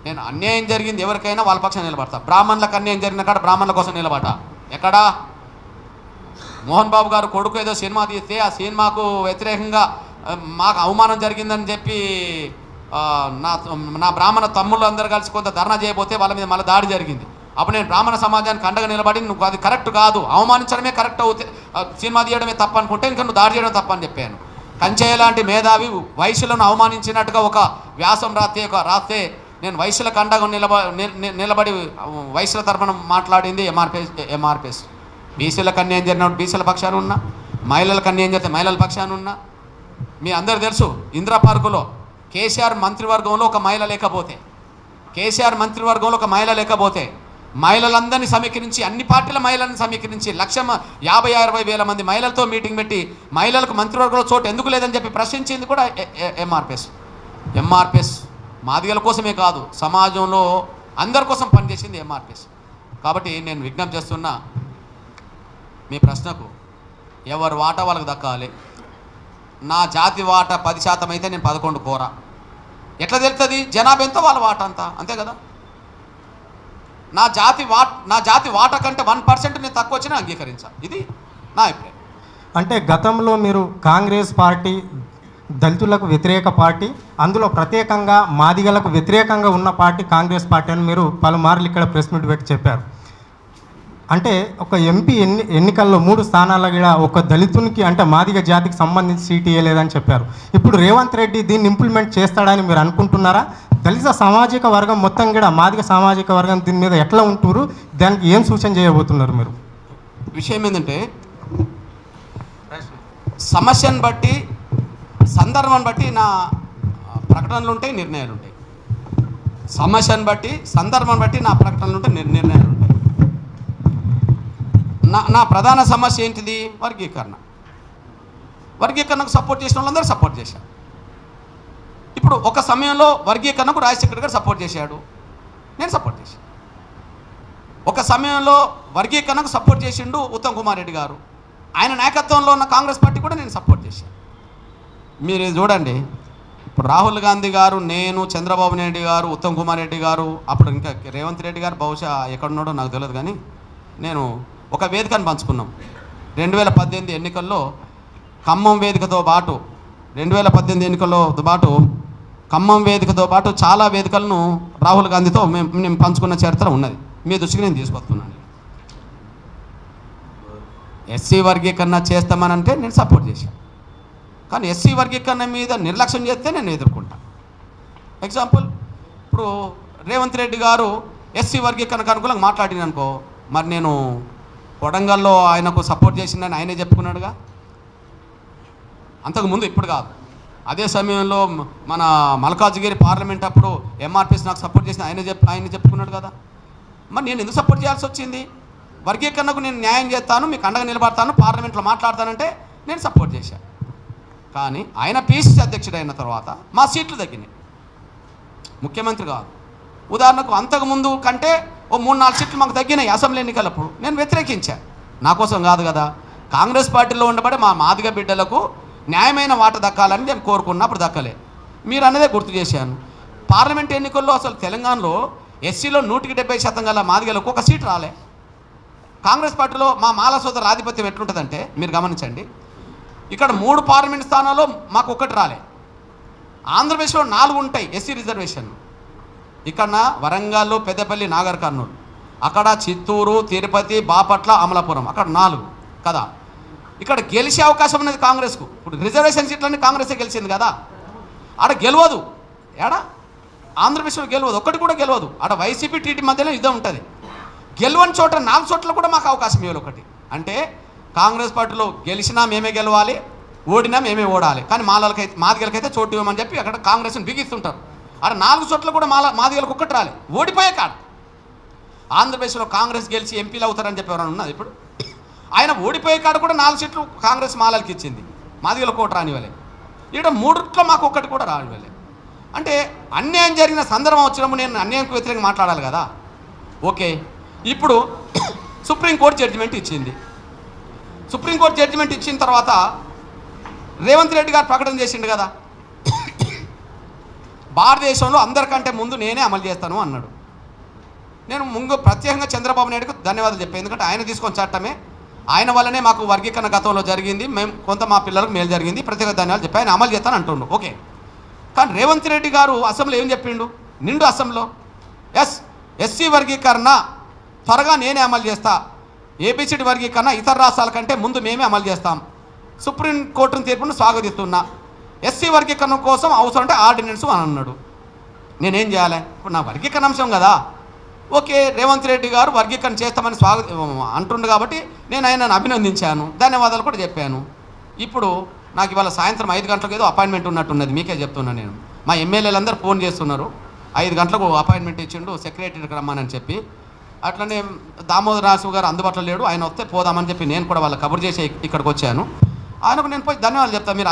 నేను అన్యాయం జరిగింది ఎవరికైనా వాళ్ళ పక్షం నిలబడతా, బ్రాహ్మణులకు అన్యాయం జరిగిన కాడ బ్రాహ్మణుల కోసం నిలబడతా. ఎక్కడా మోహన్ బాబు గారు కొడుకు ఏదో సినిమా తీస్తే ఆ సినిమాకు వ్యతిరేకంగా మాకు అవమానం జరిగిందని చెప్పి నా బ్రాహ్మణ తమ్ముళ్ళు అందరూ కలిసి కొంత ధర్నా చేయబోతే వాళ్ళ మీద మళ్ళీ దాడి జరిగింది. అప్పుడు నేను బ్రాహ్మణ సమాజానికి అండగా నిలబడి నువ్వు అది కరెక్ట్ కాదు, అవమానించడమే కరెక్ట్ అవుతే సినిమా తీయడమే తప్ప అనుకుంటే ఇంకా నువ్వు దాడి చేయడం తప్పని చెప్పాను. కంచెయ్య లాంటి మేధావి వైశ్యులను అవమానించినట్టుగా ఒక వ్యాసం రాస్తే నేను వైశ్యులకు అండగా నిలబడి వైశ్యుల తరఫున మాట్లాడింది ఎంఆర్పిఎస్. బీసీలకు అన్యాయం జరిగినప్పుడు బీసీల పక్షాన ఉన్నా, మహిళలకు అన్యాయం జరిగితే మహిళల పక్షాన ఉన్నా. మీ అందరు తెలుసు, ఇందిరా పార్కులో కేసీఆర్ మంత్రివర్గంలో ఒక మహిళ లేకపోతే మహిళలందరినీ సమీకరించి, అన్ని పార్టీల మహిళలను సమీకరించి 1,50,000-60,000 మంది మహిళలతో మీటింగ్ పెట్టి మహిళలకు మంత్రివర్గంలో చోటు ఎందుకు లేదని చెప్పి ప్రశ్నించింది కూడా ఎంఆర్పిఎస్. మాదిగల కోసమే కాదు, సమాజంలో అందరి కోసం పనిచేసింది ఎంఆర్పిఎస్. కాబట్టి నేను విజ్ఞప్తి చేస్తున్నా, మీ ప్రశ్నకు ఎవరు వాటా వాళ్ళకి దక్కాలి. నా జాతి వాటా 10% అయితే నేను 11 కోరా. ఎట్లా తెలుస్తుంది? జనాభా ఎంతో వాళ్ళ వాటా అంతా, అంతే కదా. నా జాతి వాటా కంటే 1% నేను తక్కువ వచ్చినా అంగీకరించాలి. ఇది నా అభిప్రాయం. అంటే గతంలో మీరు కాంగ్రెస్ పార్టీ దళితులకు వ్యతిరేక పార్టీ, అందులో ప్రత్యేకంగా మాదిగలకు వ్యతిరేకంగా ఉన్న పార్టీ కాంగ్రెస్ పార్టీ అని మీరు పలుమార్లు ఇక్కడ ప్రెస్ మీట్ పెట్టి చెప్పారు. అంటే ఒక ఎంపీ ఎన్నికల్లో 3 స్థానాల కూడా ఒక దళితునికి అంటే మాదిగ జాతికి సంబంధించి సీట్ ఇవ్వలేదని చెప్పారు. ఇప్పుడు రేవంత్ రెడ్డి దీన్ని ఇంప్లిమెంట్ చేస్తాడని మీరు అనుకుంటున్నారా? దళిత సామాజిక వర్గం మొత్తం కూడా మాదిగ సామాజిక వర్గం దీని మీద ఎట్లా ఉంటున్నారు, దానికి ఏం సూచన చేయబోతున్నారు మీరు? విషయం ఏంటంటే, సమస్యను బట్టి సందర్భాన్ని బట్టి నా ప్రకటనలు ఉంటాయి, నిర్ణయాలు ఉంటాయి. సమస్యను బట్టి సందర్భాన్ని బట్టి నా ప్రకటనలు ఉంటాయి, నిర్ణయాలు ఉంటాయి. నా ప్రధాన సమస్య ఏంటిది? వర్గీకరణకు సపోర్ట్ చేసిన వాళ్ళందరూ సపోర్ట్ చేశారు. ఇప్పుడు ఒక సమయంలో వర్గీకరణకు రాజశేఖర్ గారు సపోర్ట్ చేశాడు, నేను సపోర్ట్ చేశాను. ఒక సమయంలో వర్గీకరణకు సపోర్ట్ చేసిండు ఉత్తమ్ కుమార్ రెడ్డి గారు, ఆయన నాయకత్వంలో ఉన్న కాంగ్రెస్ పార్టీ కూడా నేను సపోర్ట్ చేశాను. మీరు చూడండి, ఇప్పుడు రాహుల్ గాంధీ గారు, నేను, చంద్రబాబు నాయుడు గారు, ఉత్తమ్ కుమార్ రెడ్డి గారు, అప్పుడు ఇంకా రేవంత్ రెడ్డి గారు బహుశా ఎక్కడున్నాడో నాకు తెలియదు, కానీ నేను ఒక వేదికను పంచుకున్నాం. 2018 ఎన్నికల్లో ఖమ్మం వేదికతో పాటు 2018 ఎన్నికల్లో పాటు ఖమ్మం వేదికతో పాటు చాలా వేదికలను రాహుల్ గాంధీతో మేము పంచుకున్న చరిత్ర ఉన్నది. మీ దృష్టికి నేను తీసుకొస్తున్నాను. ఎస్సీ వర్గీకరణ చేస్తామనంటే నేను సపోర్ట్ చేశాను, కానీ ఎస్సీ వర్గీకరణ మీద నిర్లక్ష్యం చేస్తే నేను ఎదుర్కొంటాను. ఎగ్జాంపుల్, ఇప్పుడు రేవంత్ రెడ్డి గారు ఎస్సీ వర్గీకరణకు అనుకూలంగా మాట్లాడిననుకో, మరి నేను కొడంగల్లో ఆయనకు సపోర్ట్ చేసిందని ఆయనే చెప్పుకున్నాడుగా. అంతకుముందు ఇప్పుడు కాదు, అదే సమయంలో మన మల్కాజ్గిరి పార్లమెంట్ అప్పుడు ఎంఆర్పిఎస్ నాకు సపోర్ట్ చేసిన ఆయన చెప్పుకున్నాడు కదా. మరి నేను ఎందుకు సపోర్ట్ చేయాల్సి వచ్చింది? వర్గీకరణకు నేను న్యాయం చేస్తాను, మీకు అండగా నిలబడతాను, పార్లమెంట్లో మాట్లాడతానంటే నేను సపోర్ట్ చేశాను. కానీ ఆయన పిసిసి అధ్యక్షుడు అయిన తర్వాత మా సీట్లు తగ్గినాయి, ముఖ్యమంత్రి కాదు. ఉదాహరణకు అంతకుముందు కంటే ఓ 3-4 సీట్లు మాకు తగ్గినాయి అసెంబ్లీ ఎన్నికలప్పుడు. నేను వ్యతిరేకించాను, నా కోసం కాదు కదా. కాంగ్రెస్ పార్టీలో ఉండబడి మా మాదిగ బిడ్డలకు న్యాయమైన వాట దక్కాలని నేను కోరుకున్నప్పుడు దక్కలే. మీరు అన్నదే గుర్తు చేశాను. పార్లమెంట్ ఎన్నికల్లో అసలు తెలంగాణలో ఎస్సీలో 170% గల మాదిగలకు ఒక సీటు రాలే. కాంగ్రెస్ పార్టీలో మా మాల సోదరుల ఆధిపత్యం ఎట్లుంటుందంటే మీరు గమనించండి, ఇక్కడ 3 పార్లమెంట్ స్థానాల్లో మాకు ఒకటి రాలే. ఆంధ్రప్రదేశ్లో 4 ఉంటాయి ఎస్సీ రిజర్వేషన్లు. ఇక్కడ వరంగల్, పెద్దపల్లి, నాగర్ కర్నూలు, అక్కడ చిత్తూరు, తిరుపతి, బాపట్ల, అమలాపురం, అక్కడ 4 కదా. ఇక్కడ గెలిచే అవకాశం ఉన్నది కాంగ్రెస్కు. ఇప్పుడు రిజర్వేషన్ సీట్లన్నీ కాంగ్రెసే గెలిచింది కదా. ఆడ గెలవదు, ఏడా ఆంధ్రప్రదేశ్లో గెలవదు, ఒక్కటి కూడా గెలవదు. ఆడ వైసీపీ టీడీ మధ్యలో యుద్ధం ఉంటుంది. గెలవని చోట 4 చోట్ల కూడా మాకు అవకాశం ఇవ్వాలి ఒకటి. అంటే కాంగ్రెస్ పార్టీలో గెలిచినా మేమే గెలవాలి, ఓడినా మేమే ఓడాలి. కానీ మాదిగలకైతే చోటు ఇవ్వమని చెప్పి అక్కడ కాంగ్రెస్ని బిగిస్తుంటారు. ఆడ 4 చోట్ల కూడా మాదిగలకు ఒక్కటి రాలే, ఓడిపోయే కాదు. ఆంధ్రప్రదేశ్లో కాంగ్రెస్ గెలిచి ఎంపీలు అవుతారని చెప్పి ఎవరైనా ఉన్నది? ఇప్పుడు ఆయన ఓడిపోయే కాడ కూడా 4 సీట్లు కాంగ్రెస్ మాలలకి ఇచ్చింది, మాదిగలకు ఒకటి రానివ్వలే. ఇక్కడ 3 మాకు ఒక్కటి కూడా రానివ్వలే. అంటే అన్యాయం జరిగిన సందర్భం వచ్చినప్పుడు నేను అన్యాయంకు వ్యతిరేకంగా మాట్లాడాలి కదా. ఓకే, ఇప్పుడు సుప్రీంకోర్టు జడ్జిమెంట్ ఇచ్చింది. సుప్రీంకోర్టు జడ్జిమెంట్ ఇచ్చిన తర్వాత రేవంత్ రెడ్డి గారు ప్రకటన చేసిండు కదా, భారతదేశంలో అందరికంటే ముందు నేనే అమలు చేస్తాను అన్నాడు. నేను ప్రత్యేకంగా చంద్రబాబు నాయుడుకు ధన్యవాదాలు చెప్పాను, ఎందుకంటే ఆయన తీసుకొని చట్టమే ఆయన వల్లనే మాకు వర్గీకరణ గతంలో జరిగింది, మేము కొంత మా పిల్లలకు మేలు జరిగింది, ప్రత్యేక ధన్యవాదాలు చెప్పి ఆయన అమలు చేస్తాను అంటుండు. ఓకే, కానీ రేవంత్ రెడ్డి గారు అసెంబ్లీలో ఏం చెప్పిండు? నిండు అసెంబ్లీలో ఎస్సీ వర్గీకరణ త్వరగా నేనే అమలు చేస్తా, ఏబిసిడి వర్గీకరణ ఇతర రాష్ట్రాల కంటే ముందు మేమే అమలు చేస్తాం, సుప్రీంకోర్టును తీర్పును స్వాగతిస్తున్నా, ఎస్సీ వర్గీకరణ కోసం అవసరం అంటే ఆర్డినెన్స్ అని అన్నాడు. నేనేం చేయాలి? ఇప్పుడు నా వర్గీకరణ అంశం కదా. ఓకే, రేవంత్ రెడ్డి గారు వర్గీకరణ చేస్తామని అంటుండు కాబట్టి నేను ఆయనను అభినందించాను, ధన్యవాదాలు కూడా చెప్పాను. ఇప్పుడు నాకు ఇవాళ సాయంత్రం 5 గంటలకు ఏదో అపాయింట్మెంట్ ఉన్నట్టున్నది, మీకే చెప్తున్నాను నేను. మా ఎమ్మెల్యేలందరూ ఫోన్ చేస్తున్నారు, 5 గంటలకు అపాయింట్మెంట్ ఇచ్చిండు సెక్రటరీకి రమ్మని చెప్పి. అట్లనే దామోదర్ రాసు గారు అందుబాటులో లేడు, ఆయన వస్తే పోదామని చెప్పి నేను కూడా వాళ్ళ కబురు చేసి ఇక్కడికి వచ్చాను. ఆయనకు నేను పోయి ధన్యవాదాలు చెప్తాను, మీరు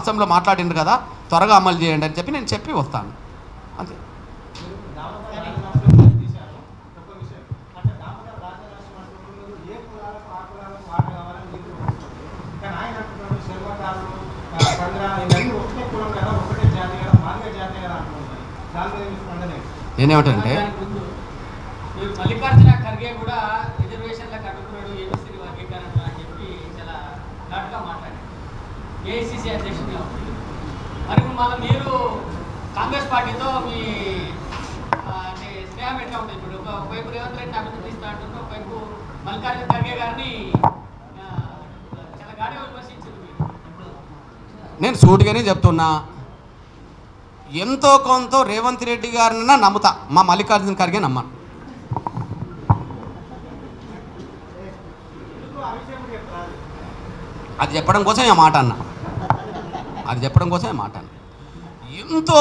అసెంబ్లీలో మాట్లాడిండు కదా, త్వరగా అమలు చేయండి అని చెప్పి నేను చెప్పి వస్తాను అంతే. నేనేమిటంటే మల్లికార్జున ఖర్గే కూడా రిజర్వేషన్లకు అడ్డుకున్నాడు, ఏబిసిడి వర్గీకరణ అని చెప్పి చాలా ఘాటుగా మాట్లాడారు ఏఐసిసి అధ్యక్షుడిగా. మరి మళ్ళీ మీరు కాంగ్రెస్ పార్టీతో మీ అంటే స్నేహం ఎట్లా ఉంటుంది? ఇప్పుడు ఒకవైపు రేవంత్ రెడ్డిని అభినందిస్తా అంటున్నారు, ఒకవైపు మల్లికార్జున ఖర్గే గారిని చాలా ఘాటుగా విమర్శించారు. నేను సూటిగానే చెప్తున్నా, ఎంతో కొంత రేవంత్ రెడ్డి గారిన నమ్ముతా, మా మల్లికార్జున ఖర్గే నమ్మాను. అది చెప్పడం కోసం ఆ మాట అన్నా, ఎంతో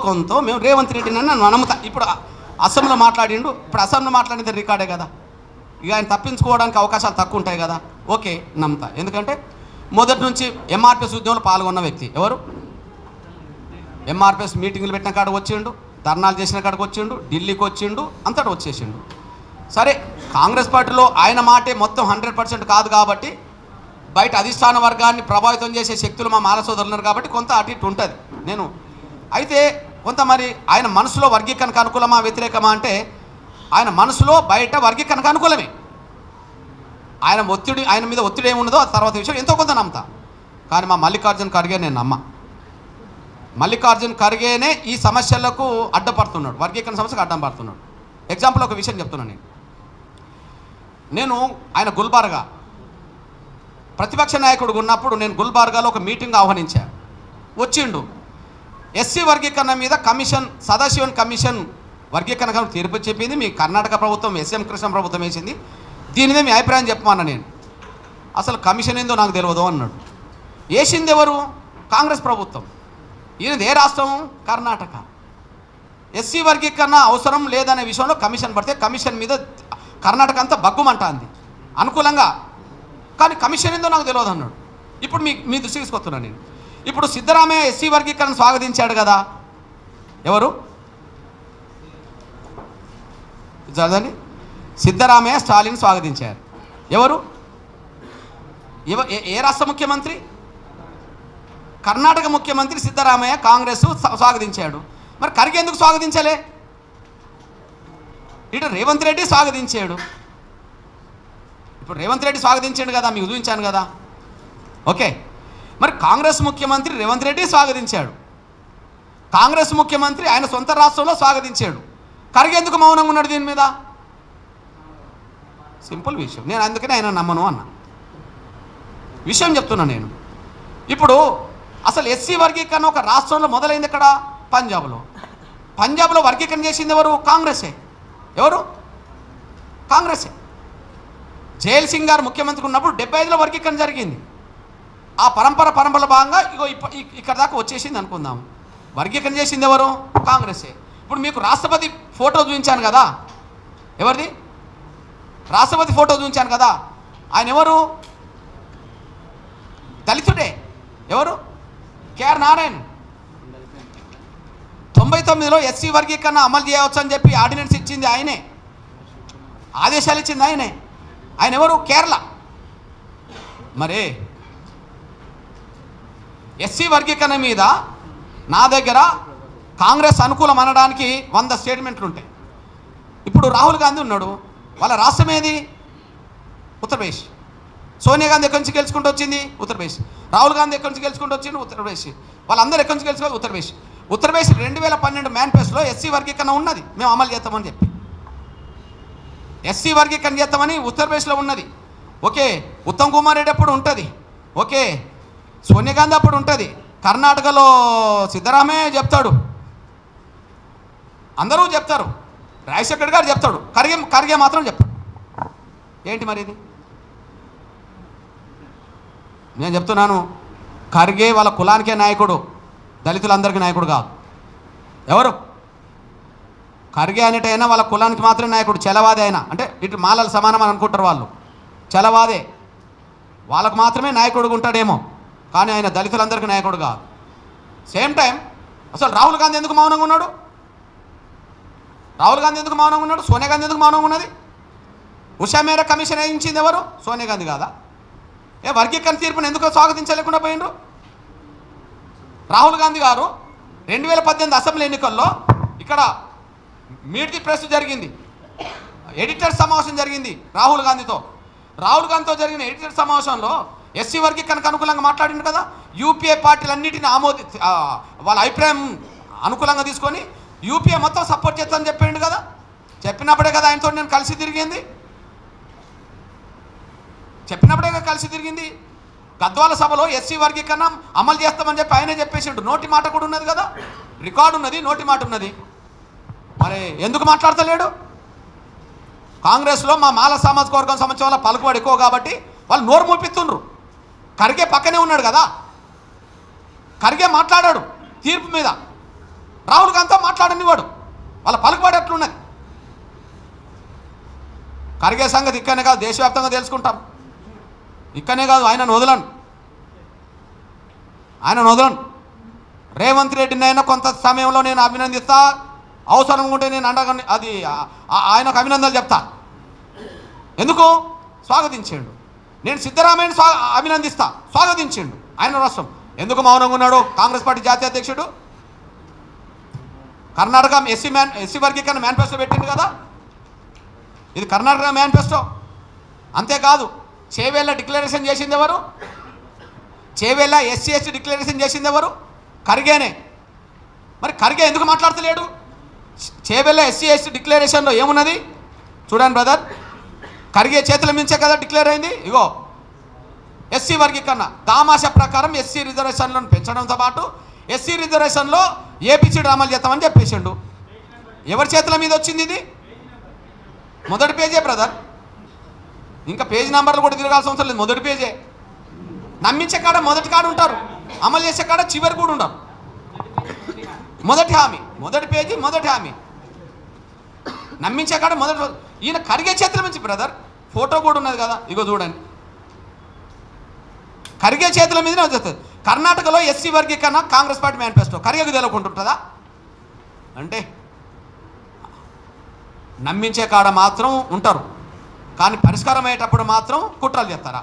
కొంత మేము రేవంత్ రెడ్డిని నమ్ముతా. ఇప్పుడు అసెంబ్లీలో మాట్లాడిండు, ఇప్పుడు అసెంబ్లీలో మాట్లాడితే రికార్డే కదా, ఇక ఆయన తప్పించుకోవడానికి అవకాశాలు తక్కువ ఉంటాయి కదా. ఓకే, నమ్ముతా. ఎందుకంటే మొదటి నుంచి ఎంఆర్పిఎస్ ఉద్యమంలో పాల్గొన్న వ్యక్తి. ఎవరు? ఎంఆర్పిఎస్ మీటింగులు పెట్టిన కాడికి వచ్చిండు, ధర్నాలు చేసిన కాడికి వచ్చిండు, ఢిల్లీకి వచ్చిండు, అంతటా వచ్చేసిండు. సరే, కాంగ్రెస్ పార్టీలో ఆయన మాటే మొత్తం 100% కాదు కాబట్టి బయట అధిష్టాన వర్గాన్ని ప్రభావితం చేసే శక్తులు మా మాల సోదరులు ఉన్నారు కాబట్టి కొంత అటు ఇటు ఉంటుంది. నేను అయితే కొంత మరి ఆయన మనసులో వర్గీకరణకు అనుకూలమా వ్యతిరేకమా అంటే ఆయన మనసులో బయట వర్గీకరణకు అనుకూలమే. ఆయన మీద ఒత్తిడి ఏమున్నదో ఆ తర్వాత విషయం ఎంతో కొంత నమ్ముతా. కానీ మా మల్లికార్జున ఖర్గే నేను నమ్మ. మల్లికార్జున ఖర్గేనే ఈ సమస్యలకు అడ్డపడుతున్నాడు, వర్గీకరణ సమస్యకు అడ్డం పడుతున్నాడు. ఎగ్జాంపుల్ ఒక విషయం చెప్తున్నాను నేను ఆయన గుల్బర్గా ప్రతిపక్ష నాయకుడు ఉన్నప్పుడు నేను గుల్బర్గాలో ఒక మీటింగ్ ఆహ్వానించా. వచ్చిండు, ఎస్సీ వర్గీకరణ మీద కమిషన్, సదాశివన్ కమిషన్ వర్గీకరణ తీర్పు చెప్పింది, మీ కర్ణాటక ప్రభుత్వం ఎస్ఎం కృష్ణ ప్రభుత్వం వేసింది, దీని మీద మీ అభిప్రాయం చెప్పమన్నా. నేను అసలు కమిషన్ ఏందో నాకు తెలియదు అన్నాడు. వేసింది ఎవరు? కాంగ్రెస్ ప్రభుత్వం. ఈయనది ఏ రాష్ట్రం? కర్ణాటక. ఎస్సీ వర్గీకరణ అవసరం లేదనే విషయంలో కమిషన్ పడితే కమిషన్ మీద కర్ణాటక అంతా బగ్గుమంటుంది అనుకూలంగా, కానీ కమిషన్ ఏందో నాకు తెలియదు అన్నాడు. ఇప్పుడు మీ దృష్టికి తీసుకొస్తున్నాను నేను. ఇప్పుడు సిద్ధరామయ్య ఎస్సీ వర్గీకరణ స్వాగతించాడు కదా, ఎవరు? చదవండి. సిద్ధరామయ్య స్టాలిన్ స్వాగతించారు. ఎవరు? ఏ రాష్ట్ర ముఖ్యమంత్రి? కర్ణాటక ముఖ్యమంత్రి సిద్ధరామయ్య కాంగ్రెస్ స్వాగతించాడు. మరి ఖర్గే ఎందుకు స్వాగతించలే? ఇటు రేవంత్ రెడ్డి స్వాగతించాడు. ఇప్పుడు రేవంత్ రెడ్డి స్వాగతించాడు కదా, మీకు చూపించాను కదా. ఓకే, మరి కాంగ్రెస్ ముఖ్యమంత్రి రేవంత్ రెడ్డి స్వాగతించాడు, కాంగ్రెస్ ముఖ్యమంత్రి ఆయన సొంత రాష్ట్రంలో స్వాగతించాడు. ఖర్గే ఎందుకు మౌనంగా ఉన్నాడు దీని మీద? సింపుల్ విషయం. నేను అందుకనే ఆయన నమ్మను అన్న విషయం చెప్తున్నా నేను. ఇప్పుడు అసలు ఎస్సీ వర్గీకరణ ఒక రాష్ట్రంలో మొదలైంది ఎక్కడ? పంజాబ్లో వర్గీకరణ చేసింది ఎవరు? కాంగ్రెసే. ఎవరు? కాంగ్రెసే. జైల్ సింగ్ గారు ముఖ్యమంత్రి ఉన్నప్పుడు 75లో వర్గీకరణ జరిగింది. ఆ పరంపరలో భాగంగా ఇగో ఇక్కడ దాకా వచ్చేసింది అనుకుందాం. వర్గీకరణ చేసింది ఎవరు? కాంగ్రెసే. ఇప్పుడు మీకు రాష్ట్రపతి ఫోటో చూపించాను కదా, ఎవరిది? రాష్ట్రపతి ఫోటో చూపించాను కదా, ఆయన ఎవరు? దళితుడే. ఎవరు? కేఆర్ నారాయణ్. 99లో ఎస్సీ వర్గీకరణ అమలు చేయవచ్చు అని చెప్పి ఆర్డినెన్స్ ఇచ్చింది ఆయనే, ఆదేశాలు ఇచ్చింది ఆయనే. ఆయన ఎవరు? కేరళ. మరి ఎస్సీ వర్గీకరణ మీద నా దగ్గర కాంగ్రెస్ అనుకూలం అనడానికి 100 స్టేట్మెంట్లు ఉంటాయి. ఇప్పుడు రాహుల్ గాంధీ ఉన్నాడు, వాళ్ళ రాష్ట్రం ఏది? ఉత్తరప్రదేశ్. సోనియా గాంధీ ఎక్కడి నుంచి గెలుచుకుంటూ వచ్చింది? ఉత్తరప్రదేశ్. రాహుల్ గాంధీ ఎక్కడి నుంచి గెలుచుకుంటూ వచ్చింది? ఉత్తరప్రదేశ్. వాళ్ళందరూ ఎక్కడి నుంచి గెలుచుకోవాలి? ఉత్తరప్రదేశ్. ఉత్తరప్రదేశ్ 2012 మేనిఫెస్టోలో ఎస్సీ వర్గీకరణ ఉన్నది, మేము అమలు చేస్తామని చెప్పి. ఎస్సీ వర్గీకరణ చేస్తామని ఉత్తరప్రదేశ్లో ఉన్నది. ఓకే, ఉత్తమ్ కుమార్ రెడ్డి అప్పుడు ఉంటుంది, ఓకే, సోనియా గాంధీ అప్పుడు ఉంటుంది. కర్ణాటకలో సిద్ధరామయ్య చెప్తాడు, అందరూ చెప్తారు, రాజశేఖర్ గారు చెప్తాడు, ఖర్గే మాత్రం చెప్తాడు. ఏంటి మరి ఇది? నేను చెప్తున్నాను, ఖర్గే వాళ్ళ కులానికే నాయకుడు, దళితులందరికీ నాయకుడు కాదు. ఎవరు? ఖర్గే అనేటైనా వాళ్ళ కులానికి మాత్రమే నాయకుడు, చలవాదే అయినా. అంటే ఇటు మాలలు సమానం అని అనుకుంటారు వాళ్ళు, చలవాదే వాళ్ళకు మాత్రమే నాయకుడుగా ఉంటాడేమో, కానీ ఆయన దళితులందరికీ నాయకుడు కాదు. సేమ్ టైం అసలు రాహుల్ గాంధీ ఎందుకు మౌనంగా ఉన్నాడు? రాహుల్ గాంధీ ఎందుకు మౌనంగా ఉన్నాడు? సోనియా గాంధీ ఎందుకు మౌనంగా ఉన్నది? ఉషా మేరా కమిషన్ వేయించింది ఎవరు? సోనియా గాంధీ కాదా? వర్గీకరణ తీర్పును ఎందుకు స్వాగతించలేకుండా పోయిండ్రు? రాహుల్ గాంధీ గారు 2018 అసెంబ్లీ ఎన్నికల్లో ఇక్కడ మీట్ ది ప్రెస్ జరిగింది, ఎడిటర్ సమావేశం జరిగింది రాహుల్ గాంధీతో జరిగిన ఎడిటర్ సమావేశంలో ఎస్సీ వర్గీకరణకు అనుకూలంగా మాట్లాడిండు కదా. యూపీఏ పార్టీలన్నిటిని వాళ్ళ అభిప్రాయం అనుకూలంగా తీసుకొని యూపీఏ మొత్తం సపోర్ట్ చేస్తానని చెప్పిండు కదా. చెప్పినప్పుడే కదా ఆయనతో నేను కలిసి తిరిగింది, గద్వాల సభలో ఎస్సీ వర్గీకరణ అమలు చేస్తామని చెప్పి ఆయనే చెప్పేసిండు. నోటి మాట కూడా ఉన్నది కదా, రికార్డు ఉన్నది, నోటి మాట ఉన్నది. మరి ఎందుకు మాట్లాడతలేడు? కాంగ్రెస్లో మా మాల సామాజిక వర్గం సంబంధించిన వాళ్ళ పలుకుబడి ఎక్కువ కాబట్టి వాళ్ళు నోరు మూపిస్తుండ్రు. ఖర్గే పక్కనే ఉన్నాడు కదా, ఖర్గే మాట్లాడాడు తీర్పు మీద, రాహుల్ గాంధీతో మాట్లాడనివాడు. వాళ్ళ పలుకుబడి ఎట్లున్నది? ఖర్గే సంగతి ఇక్కడనే కాదు, దేశవ్యాప్తంగా తెలుసుకుంటాం. ఇక్కడనే కాదు, ఆయనను వదలను. రేవంత్ రెడ్డిని అయినా కొంత సమయంలో నేను అభినందిస్తా, అవసరం ఉంటే నేను అండగా అది ఆయనకు అభినందనలు చెప్తా. ఎందుకు? స్వాగతించిండు. నేను సిద్ధరామయ్యని అభినందిస్తా, స్వాగతించిండు ఆయన రాష్ట్రం. ఎందుకు మౌనంగా ఉన్నాడు కాంగ్రెస్ పార్టీ జాతీయ అధ్యక్షుడు? కర్ణాటక ఎస్సీ వర్గీకరణ మేనిఫెస్టో పెట్టిండు కదా, ఇది కర్ణాటక మేనిఫెస్టో. అంతేకాదు చేవేళ్ళ డిక్లరేషన్ చేసింది ఎవరు? చేవేళ్ళ ఎస్సీ ఎస్టీ డిక్లరేషన్ చేసింది ఎవరు? ఖర్గేనే. మరి ఖర్గే ఎందుకు మాట్లాడతలేడు? చేవేళ్ళ ఎస్సీ ఎస్టీ డిక్లరేషన్లో ఏమున్నది చూడండి బ్రదర్. ఖర్గే చేతుల మించే కదా డిక్లేర్ అయింది. ఇగో ఎస్సీ వర్గీకరణ దామాష ప్రకారం ఎస్సీ రిజర్వేషన్లను పెంచడంతో పాటు ఎస్సీ రిజర్వేషన్లో ఏబిసిడి అమలు చేస్తామని చెప్పేసిండు. ఎవరి చేతుల మీద వచ్చింది ఇది? మొదటి పేజే బ్రదర్, ఇంకా పేజీ నెంబర్లు కూడా తిరగాల్సిన అవసరం లేదు, మొదటి పేజే. నమ్మించే కాడ మొదటి కాడ ఉంటారు, అమలు చేసే కాడ చివరి కూడా ఉండరు. మొదటి హామీ, మొదటి పేజీ, మొదటి హామీ. నమ్మించే కాడ మొదటి. ఈయన ఖర్గే చేతుల నుంచి బ్రదర్, ఫోటో కూడా ఉన్నది కదా, ఇగో చూడండి, ఖర్గే చేతుల మీదనే వచ్చేస్తుంది. కర్ణాటకలో ఎస్సీ వర్గీకరణ కాంగ్రెస్ పార్టీ మేనిఫెస్టో ఖర్గేకు తెలియకుంటుంటుందా? అంటే నమ్మించే కాడ మాత్రం ఉంటారు, కానీ పరిష్కారం అయ్యేటప్పుడు మాత్రం కుట్రలు చేస్తారా?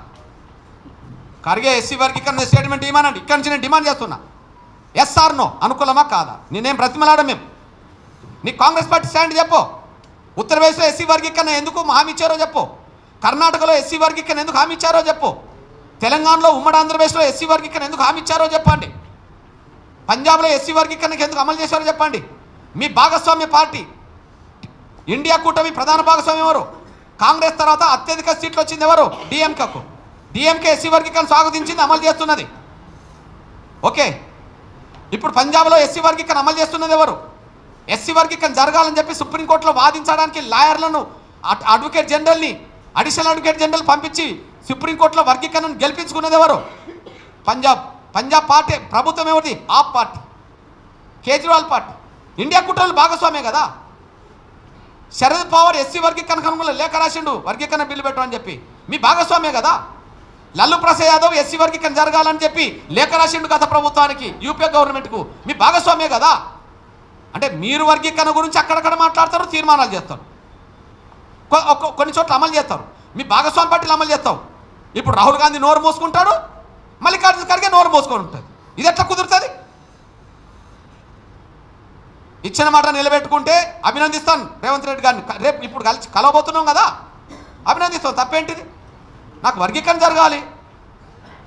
ఖర్గే ఎస్సీ వర్గీకరణ స్టేట్మెంట్ ఇవ్వమనండి, ఇక్కడి నుంచి నేను డిమాండ్ చేస్తున్నా. ఎస్ఆర్ నో, అనుకూలమా కాదా? నేనేం బ్రతిమలాడం మేము. నీ కాంగ్రెస్ పార్టీ స్టాండ్ చెప్పు. ఉత్తరప్రదేశ్లో ఎస్సీ వర్గీకరణ ఎందుకు హామీ ఇచ్చారో చెప్పు. కర్ణాటకలో ఎస్సీ వర్గీకరణ ఎందుకు హామీ ఇచ్చారో చెప్పు. తెలంగాణలో ఉమ్మడి ఆంధ్రప్రదేశ్లో ఎస్సీ వర్గీకరణ ఎందుకు హామీ ఇచ్చారో చెప్పండి. పంజాబ్లో ఎస్సీ వర్గీకరణకి ఎందుకు అమలు చేశారో చెప్పండి. మీ భాగస్వామ్య పార్టీ ఇండియా కూటమి ప్రధాన భాగస్వామ్యం ఎవరు? కాంగ్రెస్ తర్వాత అత్యధిక సీట్లు వచ్చింది ఎవరు? డిఎంకేకు. డిఎంకే ఎస్సీ వర్గీకరణ స్వాగతించింది, అమలు చేస్తున్నది. ఓకే, ఇప్పుడు పంజాబ్లో ఎస్సీ వర్గీకరణ అమలు చేస్తున్నది ఎవరు? ఎస్సీ వర్గీకరణ జరగాలని చెప్పి సుప్రీంకోర్టులో వాదించడానికి లాయర్లను, అడ్వకేట్ జనరల్ని, అడిషనల్ అడ్వకేట్ జనరల్ పంపించి సుప్రీంకోర్టులో వర్గీకరణను గెలిపించుకున్నది ఎవరు? పంజాబ్ పార్టీ ప్రభుత్వం ఎవరిది? ఆప్ పార్టీ, కేజ్రీవాల్ పార్టీ. ఇండియా కూటమిలో భాగస్వామే కదా. శరద్ పవార్ ఎస్సీ వర్గీకరణకు అనుకూలంగా లేఖ రాసిండు, వర్గీకరణ బిల్లు పెట్టమని చెప్పి. మీ భాగస్వామే కదా. లల్లు ప్రసాద్ యాదవ్ ఎస్సీ వర్గీకరణ జరగాలని చెప్పి లేఖ రాసిండు గత ప్రభుత్వానికి, యూపీఏ గవర్నమెంట్కు. మీ భాగస్వామే కదా. అంటే మీరు వర్గీకరణ గురించి అక్కడక్కడ మాట్లాడతారు, తీర్మానాలు చేస్తారు, కొన్ని చోట్ల అమలు చేస్తారు. మీ భాగస్వామి పార్టీలు అమలు చేస్తావు. ఇప్పుడు రాహుల్ గాంధీ నోరు మోసుకుంటాడు, మల్లికార్జున ఖర్గే నోరు మోసుకొని ఉంటుంది. ఇది ఎట్లా కుదురుతుంది? ఇచ్చిన మాట నిలబెట్టుకుంటే అభినందిస్తాను రేవంత్ రెడ్డి గారిని. రేపు ఇప్పుడు కలవబోతున్నాం కదా, అభినందిస్తాం, తప్పేంటిది? నాకు వర్గీకరణ జరగాలి,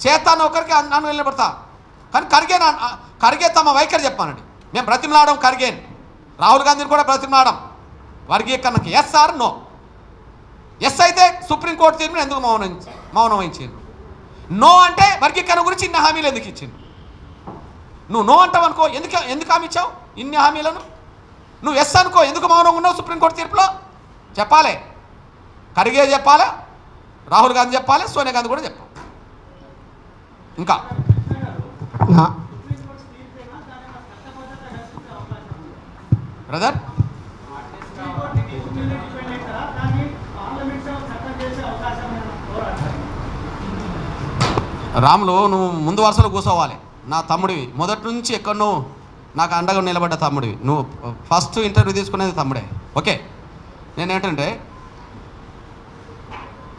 చేస్తాను ఒకరికి నన్ను నిలబడతా. కానీ ఖర్గే తమ వైఖరి చెప్పానండి. మేము బ్రతిమలాడడం ఖర్గేని, రాహుల్ గాంధీని కూడా బ్రతిమలాడడం వర్గీకరణకి. Yes or no? ఎస్ అయితే సుప్రీంకోర్టు తీర్పుని ఎందుకు మౌనం వహించిండు? నో అంటే వర్గీకరణ గురించి ఇన్ని హామీలు ఎందుకు ఇచ్చిండు? నువ్వు నో అంటావు అనుకో, ఎందుకు హామీ ఇచ్చావు ఇన్ని హామీలను? నువ్వు ఎస్ అనుకో, ఎందుకు మౌనం ఉన్నావు సుప్రీంకోర్టు తీర్పులో? చెప్పాలి, ఖర్గే చెప్పాలి, రాహుల్ గాంధీ చెప్పాలి, సోనియా గాంధీ కూడా చెప్పాలి. ఇంకా బ్రదర్ రాములు, నువ్వు ముందు వరుసలో కూర్చోవాలి. నా తమ్ముడివి, మొదటి నుంచి ఎక్కడో నాకు అండగా నిలబడ్డ తమ్ముడివి. నువ్వు ఫస్ట్ ఇంటర్వ్యూ తీసుకునేది తమ్ముడే. ఓకే, నేనేంటంటే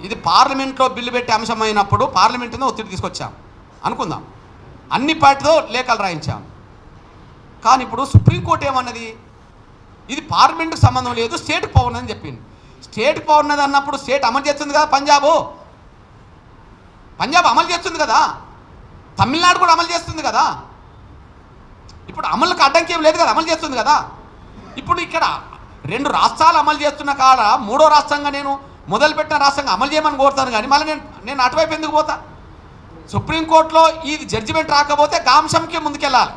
ఇది పార్లమెంట్లో బిల్లు పెట్టి అంశం అయినప్పుడు పార్లమెంటులో ఒత్తిడి తీసుకొచ్చాం అనుకుందాం, అన్ని పార్టీతో లేఖలు రాయించాం. కానీ ఇప్పుడు సుప్రీంకోర్టు ఏమన్నది? ఇది పార్లమెంటుకు సంబంధం లేదు, స్టేట్కి పవర్ ఉన్నదని చెప్పింది. స్టేట్కి పవర్ ఉన్నది అన్నప్పుడు స్టేట్ అమలు చేస్తుంది కదా. పంజాబ్ అమలు చేస్తుంది కదా, తమిళనాడు కూడా అమలు చేస్తుంది కదా. ఇప్పుడు అమలుకు అడ్డంకి ఏం లేదు కదా, అమలు చేస్తుంది కదా. ఇప్పుడు ఇక్కడ 2 రాష్ట్రాలు అమలు చేస్తున్న కాడ 3వ రాష్ట్రంగా నేను మొదలుపెట్టిన రాష్ట్రంగా అమలు చేయమని కోరుతాను. కానీ మళ్ళీ నేను అటువైపు ఎందుకు పోతా? సుప్రీంకోర్టులో ఈ జడ్జిమెంట్ రాకపోతే గాంశంకి ముందుకెళ్ళాలి.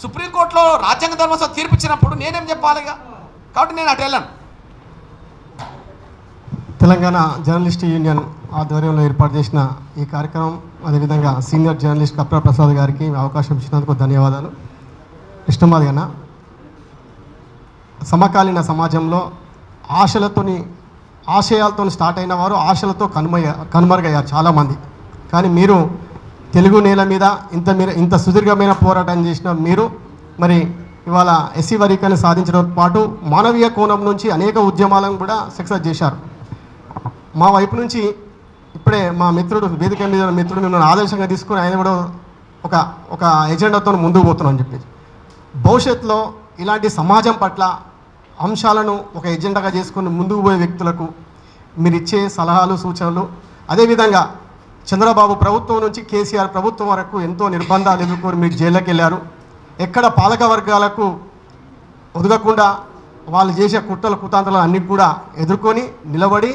సుప్రీంకోర్టులో రాజ్యాంగ ధర్మసభ తీర్పిచ్చినప్పుడు నేనేం చెప్పాలి? కాబట్టి నేను అటు వెళ్ళాను. తెలంగాణ జర్నలిస్ట్ యూనియన్ ఆధ్వర్యంలో ఏర్పాటు చేసిన ఈ కార్యక్రమం, అదేవిధంగా సీనియర్ జర్నలిస్ట్ కప్రా ప్రసాద్ గారికి అవకాశం ఇచ్చినందుకు ధన్యవాదాలు. కృష్ణమాది అన్న, సమకాలీన సమాజంలో ఆశయాలతో స్టార్ట్ అయిన వారు ఆశలతో కనుమరుగయ్యారు చాలామంది. కానీ మీరు తెలుగు నేల మీద ఇంత సుదీర్ఘమైన పోరాటం చేసిన మీరు మరి ఇవాళ ఎస్సీ వర్గీకరణ సాధించడంతో పాటు మానవీయ కోణం నుంచి అనేక ఉద్యమాలను కూడా సక్సెస్ చేశారు. మా వైపు నుంచి ఇప్పుడే మా మిత్రుడు, వేదిక మీద మిత్రుడు మిమ్మల్ని ఆదర్శంగా తీసుకుని ఆయన కూడా ఒక ఎజెండాతో ముందుకు పోతున్నాం అని చెప్పి, భవిష్యత్తులో ఇలాంటి సమాజం పట్ల అంశాలను ఒక ఎజెండాగా చేసుకుని ముందుకు పోయే వ్యక్తులకు మీరు ఇచ్చే సలహాలు, సూచనలు, అదేవిధంగా చంద్రబాబు ప్రభుత్వం నుంచి కేసీఆర్ ప్రభుత్వం వరకు ఎంతో నిర్బంధాలు ఎదుర్కొని మీరు జైల్లోకి వెళ్ళారు. ఎక్కడ పాలక వర్గాలకు ఒదగకుండా వాళ్ళు చేసే కుట్రలు అన్నీ కూడా ఎదుర్కొని నిలబడి,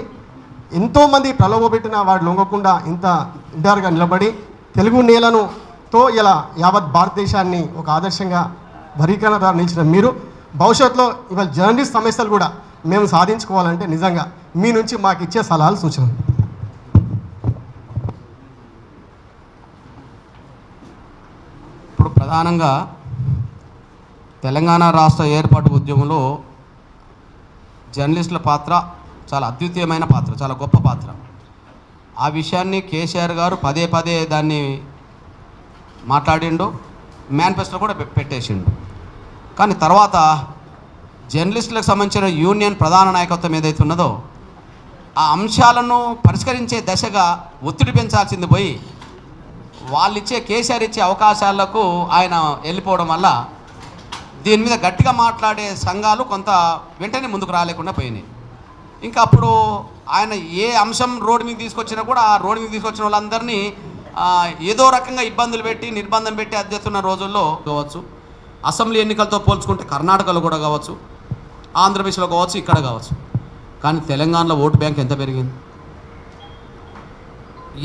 ఎంతోమంది ప్రలోభపెట్టిన వాడు లొంగకుండా ఇంత ఇంటారుగా నిలబడి తెలుగు నేలతో ఇలా యావత్ భారతదేశాన్ని ఒక ఆదర్శంగా వర్గీకరణ ద్వారా నిలిచిన మీరు భవిష్యత్తులో ఇవాళ జర్నలిస్ట్ సమస్యలు కూడా మేము సాధించుకోవాలంటే నిజంగా మీ నుంచి మాకు ఇచ్చే సలహాలు, సూచనలు. ఇప్పుడు ప్రధానంగా తెలంగాణ రాష్ట్ర ఏర్పాటు ఉద్యమంలో జర్నలిస్టుల పాత్ర చాలా అద్వితీయమైన పాత్ర, చాలా గొప్ప పాత్ర. ఆ విషయాన్ని కేసీఆర్ గారు పదే దాన్ని మాట్లాడిండు, మేనిఫెస్టో కూడా పెట్టేసిండు. కానీ తర్వాత జర్నలిస్టులకు సంబంధించిన యూనియన్ ప్రధాన నాయకత్వం ఏదైతే ఉన్నదో ఆ అంశాలను పరిష్కరించే దశగా ఒత్తిడి పెంచాల్సింది పోయి వాళ్ళు ఇచ్చే కేసీఆర్ ఇచ్చే అవకాశాలకు ఆయన వెళ్ళిపోవడం వల్ల దీని మీద గట్టిగా మాట్లాడే సంఘాలు కొంత వెంటనే ముందుకు రాలేకుండా పోయినాయి. ఇంకా అప్పుడు ఆయన ఏ అంశం రోడ్డు మీద తీసుకొచ్చినా కూడా ఆ రోడ్డు మీద తీసుకొచ్చిన వాళ్ళందరినీ ఏదో రకంగా ఇబ్బందులు పెట్టి నిర్బంధం పెట్టి అద్దెస్తున్న రోజుల్లో కావచ్చు, అసెంబ్లీ ఎన్నికలతో పోల్చుకుంటే కర్ణాటకలో కూడా కావచ్చు, ఆంధ్రప్రదేశ్లో కావచ్చు, ఇక్కడ కావచ్చు. కానీ తెలంగాణలో ఓటు బ్యాంక్ ఎంత పెరిగింది?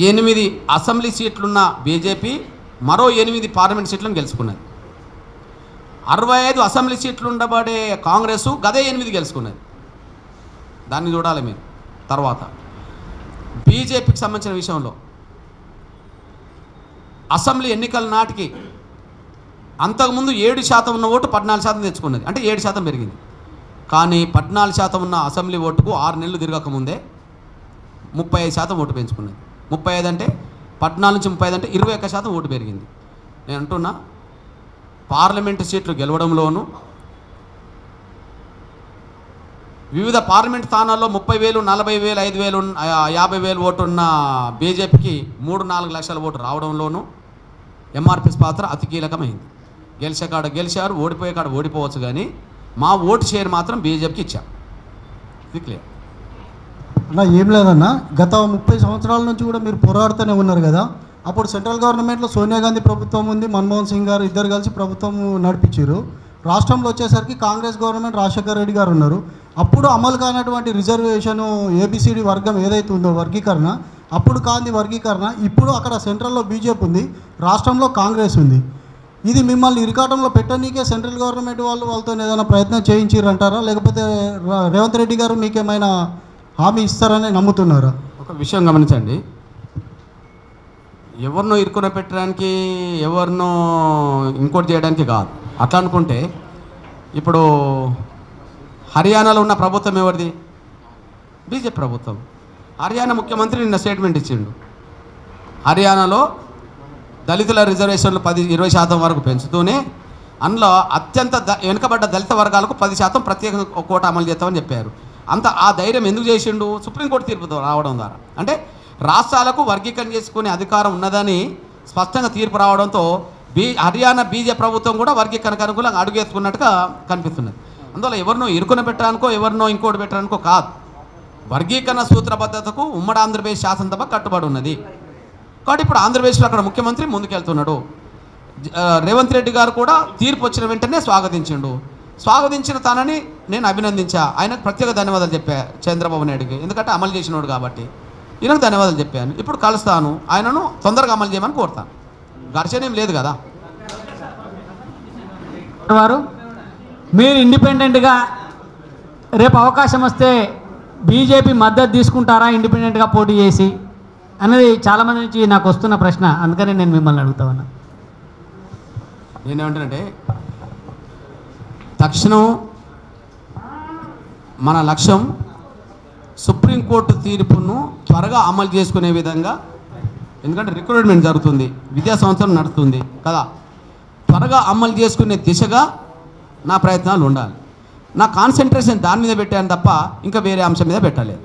8 అసెంబ్లీ సీట్లున్న బీజేపీ మరో 8 పార్లమెంట్ సీట్లను గెలుచుకున్నది. 65 అసెంబ్లీ సీట్లు ఉండబడే కాంగ్రెస్ గదే 8 గెలుచుకున్నది. దాన్ని చూడాలి మీరు. తర్వాత బీజేపీకి సంబంధించిన విషయంలో అసెంబ్లీ ఎన్నికల నాటికి అంతకుముందు 7% ఉన్న ఓటు 14% తెచ్చుకున్నది, అంటే 7% పెరిగింది. కానీ 14% ఉన్న అసెంబ్లీ ఓటుకు 6 నెలలు తిరగకముందే 35% ఓటు పెంచుకున్నది. 35 అంటే 14 నుంచి 35 అంటే 21% ఓటు పెరిగింది. నేను అంటున్నా, పార్లమెంటు సీట్లు గెలవడంలోనూ వివిధ పార్లమెంట్ స్థానాల్లో 30,000, 40,000, 5,000, 50,000 ఓటు ఉన్న బీజేపీకి 3-4 లక్షల ఓటు రావడంలోనూ ఎంఆర్పీఎస్ పాత్ర అతి కీలకమైంది. గెలిచే కాడ గెలిచారు, ఓడిపోయే కాడ ఓడిపోవచ్చు, కానీ మా ఓటు షేర్ మాత్రం బీజేపీకి ఇచ్చాం. ఇది క్లియర్. అన్న ఏం లేదన్నా, గత 30 సంవత్సరాల నుంచి కూడా మీరు పోరాడుతూనే ఉన్నారు కదా. అప్పుడు సెంట్రల్ గవర్నమెంట్లో సోనియా గాంధీ ప్రభుత్వం ఉంది, మన్మోహన్ సింగ్ గారు ఇద్దరు కలిసి ప్రభుత్వం నడిపించారు. రాష్ట్రంలో వచ్చేసరికి కాంగ్రెస్ గవర్నమెంట్ రాజశేఖర రెడ్డి గారు ఉన్నారు. అప్పుడు అమలు కానటువంటి రిజర్వేషను ఏబిసిడి వర్గం ఏదైతే ఉందో వర్గీకరణ, అప్పుడు కాంది వర్గీకరణ, ఇప్పుడు అక్కడ సెంట్రల్లో బీజేపీ ఉంది, రాష్ట్రంలో కాంగ్రెస్ ఉంది. ఇది మిమ్మల్ని ఇరికాటంలో పెట్టనీకే సెంట్రల్ గవర్నమెంట్ వాళ్ళతో ఏదైనా ప్రయత్నం చేయించారంటారా, లేకపోతే రేవంత్ రెడ్డి గారు మీకేమైనా హామీ ఇస్తారని నమ్ముతున్నారా? ఒక విషయం గమనించండి, ఎవరినో ఇరుకున పెట్టడానికి, ఎవరినో ఇంకోటి చేయడానికి కాదు. అట్లా అనుకుంటే ఇప్పుడు హర్యానాలో ఉన్న ప్రభుత్వం ఎవరిది? బీజేపీ ప్రభుత్వం. హర్యానా ముఖ్యమంత్రి నిన్న స్టేట్మెంట్ ఇచ్చిండు, హర్యానాలో దళితుల రిజర్వేషన్లు 20% వరకు పెంచుతూనే అందులో అత్యంత వెనుకబడ్డ దళిత వర్గాలకు 10% ప్రత్యేక కోట అమలు చేస్తామని చెప్పారు. ఆ ధైర్యం ఎందుకు చేసిండు? సుప్రీంకోర్టు తీర్పుతో రావడం ద్వారా. అంటే రాష్ట్రాలకు వర్గీకరణ చేసుకునే అధికారం ఉన్నదని స్పష్టంగా తీర్పు రావడంతో హర్యానా బీజేపీ ప్రభుత్వం కూడా వర్గీకరణకు అనుకూలంగా అడుగేసుకున్నట్టుగా కనిపిస్తున్నది. అందువల్ల ఎవరినో ఇరుకున పెట్టడానికో ఎవరినో ఇంకోటి పెట్టడానికో కాదు, వర్గీకరణ సూత్రబద్ధతకు ఉమ్మడి ఆంధ్రప్రదేశ్ శాసనసభ కట్టుబడి ఉన్నది. కాబట్టి ఇప్పుడు ఆంధ్రప్రదేశ్లో అక్కడ ముఖ్యమంత్రి ముందుకెళ్తున్నాడు. రేవంత్ రెడ్డి గారు కూడా తీర్పు వచ్చిన వెంటనే స్వాగతించిన తనని నేను అభినందించా. ఆయనకు ప్రత్యేక ధన్యవాదాలు చెప్పా చంద్రబాబు నాయుడుకి, ఎందుకంటే అమలు చేసినోడు కాబట్టి ఈయనకు ధన్యవాదాలు చెప్పాను. ఇప్పుడు కలుస్తాను, ఆయనను తొందరగా అమలు చేయమని కోరుతాను. ఘర్షణ ఏం లేదు కదా. వారు మీరు ఇండిపెండెంట్గా రేపు అవకాశం వస్తే బీజేపీ మద్దతు తీసుకుంటారా ఇండిపెండెంట్గా పోటీ చేసి అనేది చాలామంది నుంచి నాకు వస్తున్న ప్రశ్న, అందుకని నేను మిమ్మల్ని అడుగుతా ఉన్నా. నేనేమంటానంటే తక్షణం మన లక్ష్యం సుప్రీంకోర్టు తీర్పును త్వరగా అమలు చేసుకునే విధంగా, ఎందుకంటే రిక్రూట్మెంట్ జరుగుతుంది, విద్యా సంవత్సరం నడుస్తుంది కదా, త్వరగా అమలు చేసుకునే దిశగా నా ప్రయత్నాలు ఉండాలి. నా కాన్సన్ట్రేషన్ దాని మీద పెట్టాను తప్ప ఇంకా వేరే అంశం మీద పెట్టలేదు.